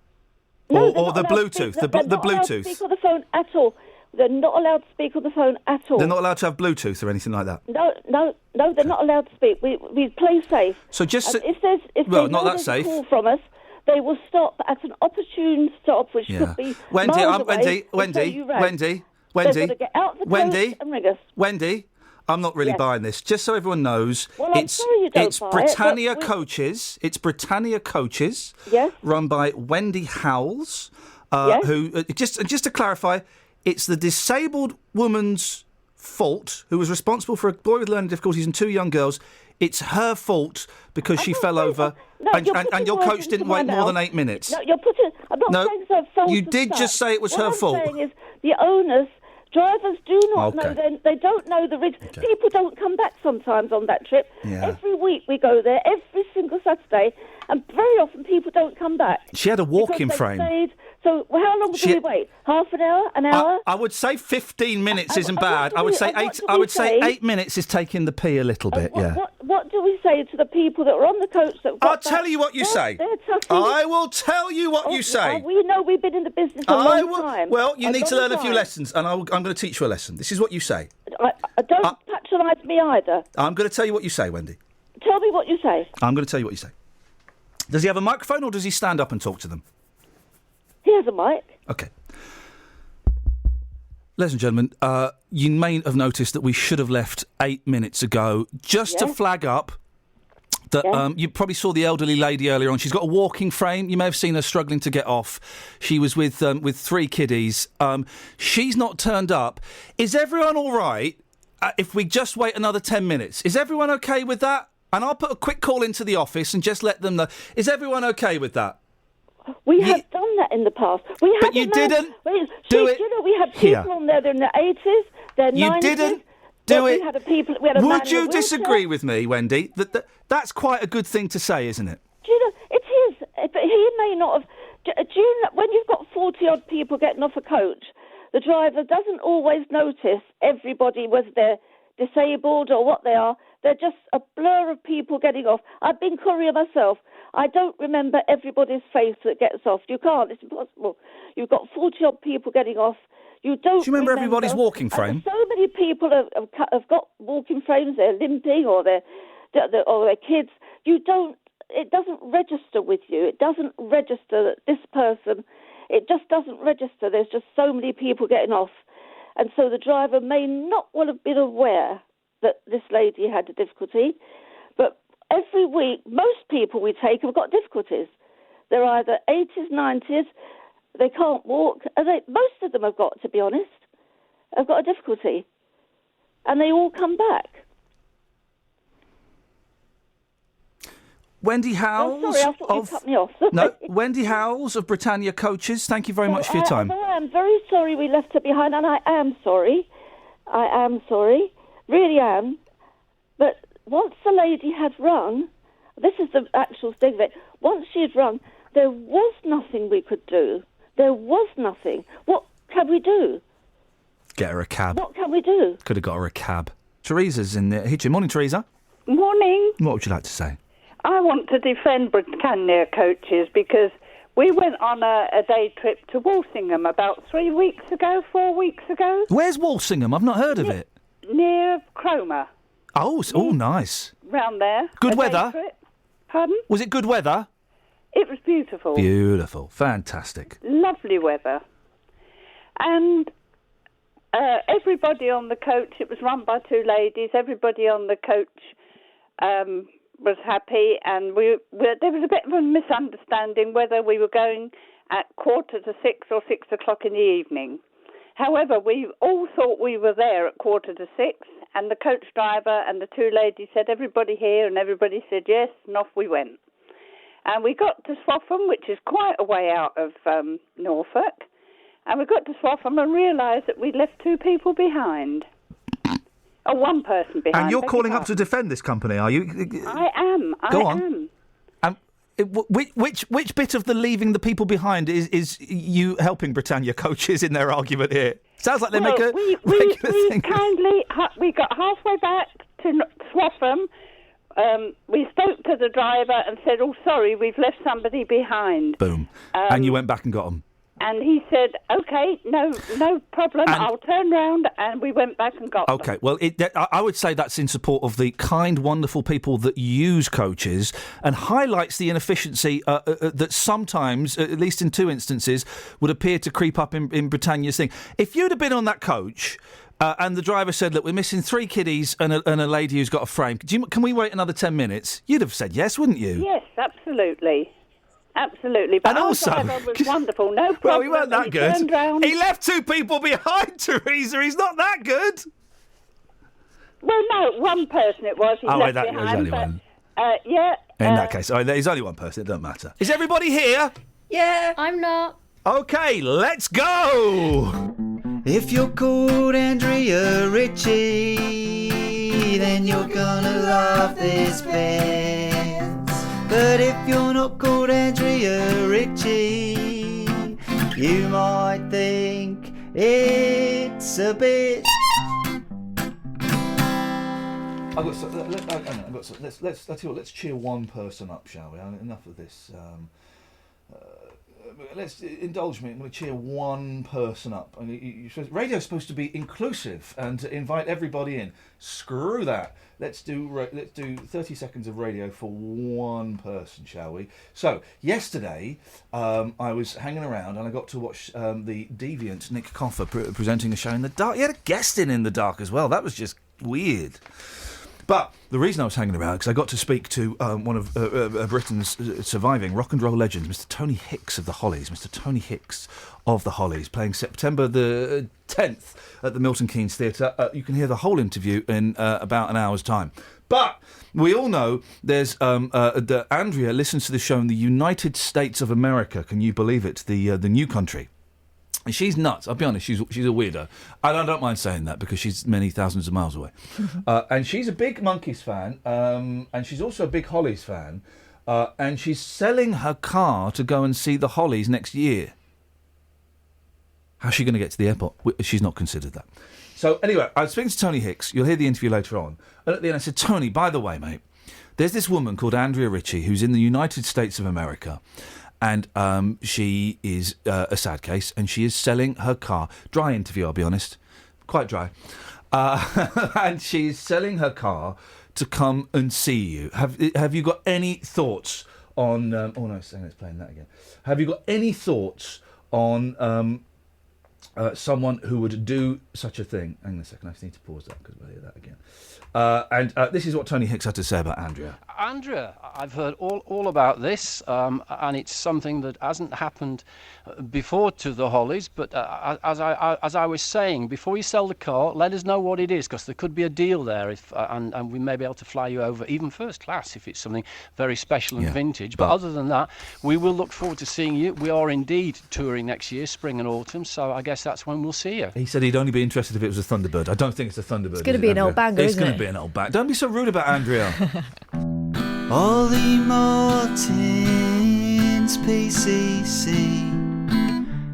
Speaker 20: No,
Speaker 3: or the Bluetooth? The
Speaker 20: They're not allowed to
Speaker 3: Bluetooth.
Speaker 20: speak on the phone at all. They're not allowed to speak on the phone at all.
Speaker 3: They're not allowed to have Bluetooth or anything like that.
Speaker 20: No, they're not allowed to speak. We play safe.
Speaker 3: So just
Speaker 20: if there's
Speaker 3: not
Speaker 20: know
Speaker 3: that
Speaker 20: there's
Speaker 3: safe.
Speaker 20: a call from us, they will stop at an opportune stop, which could be
Speaker 3: Wendy,
Speaker 20: miles away.
Speaker 3: Wendy,
Speaker 20: They've got to get out the coast and ring us.
Speaker 3: Wendy, I'm not really buying this. Just so everyone knows,
Speaker 20: Well, I'm sorry you don't
Speaker 3: it's
Speaker 20: buy it,
Speaker 3: Britannia
Speaker 20: but
Speaker 3: Coaches. It's Britannia Coaches.
Speaker 20: Yes.
Speaker 3: Run by Wendy Howells,
Speaker 20: Yes.
Speaker 3: who just to clarify, it's the disabled woman's fault who was responsible for a boy with learning difficulties and two young girls. It's her fault because she fell over, and your coach didn't wait more than 8 minutes.
Speaker 20: No, you're putting. I'm not saying so. False
Speaker 3: you
Speaker 20: as
Speaker 3: did
Speaker 20: such.
Speaker 3: just say it was
Speaker 20: What
Speaker 3: her
Speaker 20: I'm
Speaker 3: fault.
Speaker 20: saying is the onus. Drivers do not
Speaker 3: Okay.
Speaker 20: know. They don't know the risk. People don't come back sometimes on that trip.
Speaker 3: Yeah.
Speaker 20: Every week we go there, every single Saturday, And very often people don't come back.
Speaker 3: She had a walk-in
Speaker 20: because they
Speaker 3: frame.
Speaker 20: stayed. So how long do we wait? Half an hour? An hour?
Speaker 3: I would say 15 minutes isn't
Speaker 20: what
Speaker 3: bad.
Speaker 20: do
Speaker 3: I would
Speaker 20: we-
Speaker 3: say
Speaker 20: and what
Speaker 3: eight.
Speaker 20: do
Speaker 3: I
Speaker 20: we
Speaker 3: would say
Speaker 20: say?
Speaker 3: 8 minutes is taking the pee a little bit. Yeah.
Speaker 20: What do we say to the people that were on the coach that got
Speaker 3: I'll tell you what you say.
Speaker 20: They're toughies.
Speaker 3: I will tell you what you say.
Speaker 20: We know we've been in the business a long time.
Speaker 3: Well, you
Speaker 20: A
Speaker 3: need to
Speaker 20: long
Speaker 3: learn a few
Speaker 20: time.
Speaker 3: lessons, and I'm going to teach you a lesson. This is what you say.
Speaker 20: Don't patronise me either.
Speaker 3: I'm going to tell you what you say, Wendy.
Speaker 20: Tell me what you say.
Speaker 3: I'm going to tell you what you say. Does he have a microphone, or does he stand up and talk to them?
Speaker 20: He has a mic.
Speaker 3: Okay. Ladies and gentlemen, you may have noticed that we should have left 8 minutes ago, just to flag up that you probably saw the elderly lady earlier on. She's got a walking frame. You may have seen her struggling to get off. She was with 3 kiddies. She's not turned up. Is everyone all right if we just wait another 10 minutes? Is everyone okay with that? And I'll put a quick call into the office and just let them know. Is everyone okay with that?
Speaker 20: We have done that in the past.
Speaker 3: But you didn't do it
Speaker 20: You know, we had people
Speaker 3: here.
Speaker 20: on there in the 80s, their 90s.
Speaker 3: You didn't do it.
Speaker 20: We had a man
Speaker 3: Would
Speaker 20: in a
Speaker 3: you
Speaker 20: wheelchair.
Speaker 3: disagree with me, Wendy? That's quite a good thing to say, isn't it?
Speaker 20: Do you know, it is. But he may not have. Do you know, when you've got 40-odd people getting off a coach, the driver doesn't always notice everybody, whether they're disabled or what they are. They're just a blur of people getting off. I've been courier myself. I don't remember everybody's face that gets off. You can't. It's impossible. You've got 40-odd people getting off. You don't.
Speaker 3: Do you remember everybody's walking frame?
Speaker 20: And so many people have got walking frames. They're limping, or they're kids. You don't. It doesn't register with you. It doesn't register that this person. It just doesn't register. There's just so many people getting off, and so the driver may not well have been aware that this lady had a difficulty. But every week, most people we take have got difficulties. They're either 80s, 90s, they can't walk. Most of them have got, to be honest, have got a difficulty. And they all come back.
Speaker 3: Wendy Howells.
Speaker 20: Sorry, I thought you cut me off.
Speaker 3: No, Wendy Howells of Britannia Coaches. Thank you very much for your time.
Speaker 20: I am very sorry we left her behind, and I am sorry. I am sorry. Really am. But once the lady had rung, this is the actual thing of it, once she had rung, there was nothing we could do. There was nothing. What can we do?
Speaker 3: Get her a cab.
Speaker 20: What can we do?
Speaker 3: Could have got her a cab. Teresa's in there. Hitchin. Morning, Teresa.
Speaker 6: Morning.
Speaker 3: What would you like to say?
Speaker 6: I want to defend Britannia Coaches because we went on a day trip to Walsingham about 4 weeks ago.
Speaker 3: Where's Walsingham? I've not heard of it.
Speaker 6: Near Cromer.
Speaker 3: Oh, nice.
Speaker 6: Round there.
Speaker 3: Good
Speaker 6: A day
Speaker 3: weather?
Speaker 6: trip. Pardon?
Speaker 3: Was it good weather?
Speaker 6: It was beautiful.
Speaker 3: Beautiful. Fantastic.
Speaker 6: Lovely weather. And everybody on the coach, it was run by 2 ladies, everybody on the coach was happy, and there was a bit of a misunderstanding whether we were going at 6:45 or 6 o'clock in the evening. However, we all thought we were there at 6:45, and the coach driver and the 2 ladies said, everybody here, and everybody said yes, and off we went. And we got to Swaffham, which is quite a way out of Norfolk, and we got to Swaffham and realised that we'd left 2 people behind. Oh, 1 person behind.
Speaker 3: And you're calling up to defend this company, are you?
Speaker 6: I am.
Speaker 3: Go on. Which bit of the leaving the people behind is you helping Britannia Coaches in their argument here? Sounds like they make a regular thing.
Speaker 6: We got halfway back to Swaffham. We spoke to the driver and said, "Oh, sorry, we've left somebody behind."
Speaker 3: Boom. And you went back and got them.
Speaker 6: And he said, "Okay, no problem. I'll turn round." And we went back and got them.
Speaker 3: Okay, well, I would say that's in support of the kind, wonderful people that use coaches, and highlights the inefficiency that sometimes, at least in 2 instances, would appear to creep up in Britannia's thing. If you'd have been on that coach and the driver said, "Look, we're missing 3 kiddies and a lady who's got a frame. Can we wait another 10 minutes?" You'd have said yes, wouldn't you?
Speaker 6: Yes, absolutely. Absolutely. But
Speaker 3: and also,
Speaker 6: our driver was wonderful. No problem.
Speaker 3: Well, he weren't that good.
Speaker 6: Turned round.
Speaker 3: He left 2 people behind, Teresa. He's not that good.
Speaker 6: Well, no, 1 person it was. He left
Speaker 3: that was
Speaker 6: behind,
Speaker 3: only
Speaker 6: but,
Speaker 3: one.
Speaker 6: Yeah.
Speaker 3: In that case, there's only 1 person. It doesn't matter. Is everybody here?
Speaker 8: Yeah.
Speaker 9: I'm not.
Speaker 3: Okay, let's go.
Speaker 2: If you're called Andrea Ritchie, then you're gonna love this band. But if you're not called Andrea Ritchie, you might think it's a bit.
Speaker 3: Let's cheer one person up, shall we? Enough of this. Let's indulge me. I'm going to cheer one person up. Radio's supposed to be inclusive and to invite everybody in. Screw that. Let's do 30 seconds of radio for one person, shall we? So yesterday, I was hanging around and I got to watch the deviant Nick Coffer presenting a show in the dark. He had a guest in the dark as well. That was just weird. But the reason I was hanging around, because I got to speak to one of Britain's surviving rock and roll legends, Mr. Tony Hicks of the Hollies. Mr. Tony Hicks of the Hollies, playing September the 10th at the Milton Keynes Theatre. You can hear the whole interview in about an hour's time. But we all know there's that Andrea listens to the show in the United States of America. Can you believe it? The new country. She's nuts. I'll be honest. She's a weirdo. I don't mind saying that because she's many thousands of miles away. And she's a big Monkees fan, and she's also a big Hollies fan. And she's selling her car to go and see the Hollies next year. How's she going to get to the airport? She's not considered that. So anyway, I was speaking to Tony Hicks. You'll hear the interview later on. And at the end, I said, Tony, by the way, mate, there's this woman called Andrea Ritchie who's in the United States of America. And she is a sad case, and she is selling her car. Dry interview, I'll be honest. Quite dry. And she's selling her car to come and see you. Have you got any thoughts on... oh, no, it's playing that again. Have you got any thoughts on someone who would do such a thing? Hang on a second, I just need to pause that because we'll hear that again. And this is what Tony Hicks had to say about Andrea.
Speaker 7: Andrea, I've heard all about this, and it's something that hasn't happened before to the Hollies. But as I was saying, before you sell the car, let us know what it is, because there could be a deal there, and we may be able to fly you over, even first class, if it's something very special and vintage. But other than that, we will look forward to seeing you. We are indeed touring next year, spring and autumn, so I guess that's when we'll see you.
Speaker 3: He said he'd only be interested if it was a Thunderbird. I don't think it's a Thunderbird.
Speaker 8: It's going to be an old banger, isn't it?
Speaker 3: It's going to be an old banger. Don't be so rude about Andrea.
Speaker 2: Ollie Martin's PCC,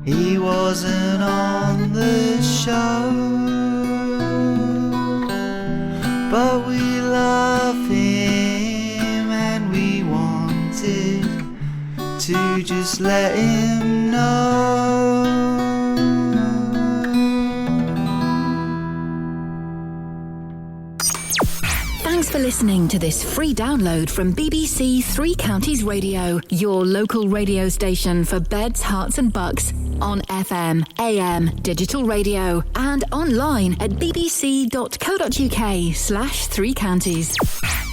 Speaker 2: he wasn't on the show, but we love him and we wanted to just let him know.
Speaker 1: Thanks for listening to this free download from BBC Three Counties Radio, your local radio station for beds, hearts and bucks, on FM, AM, digital radio and online at bbc.co.uk/3counties.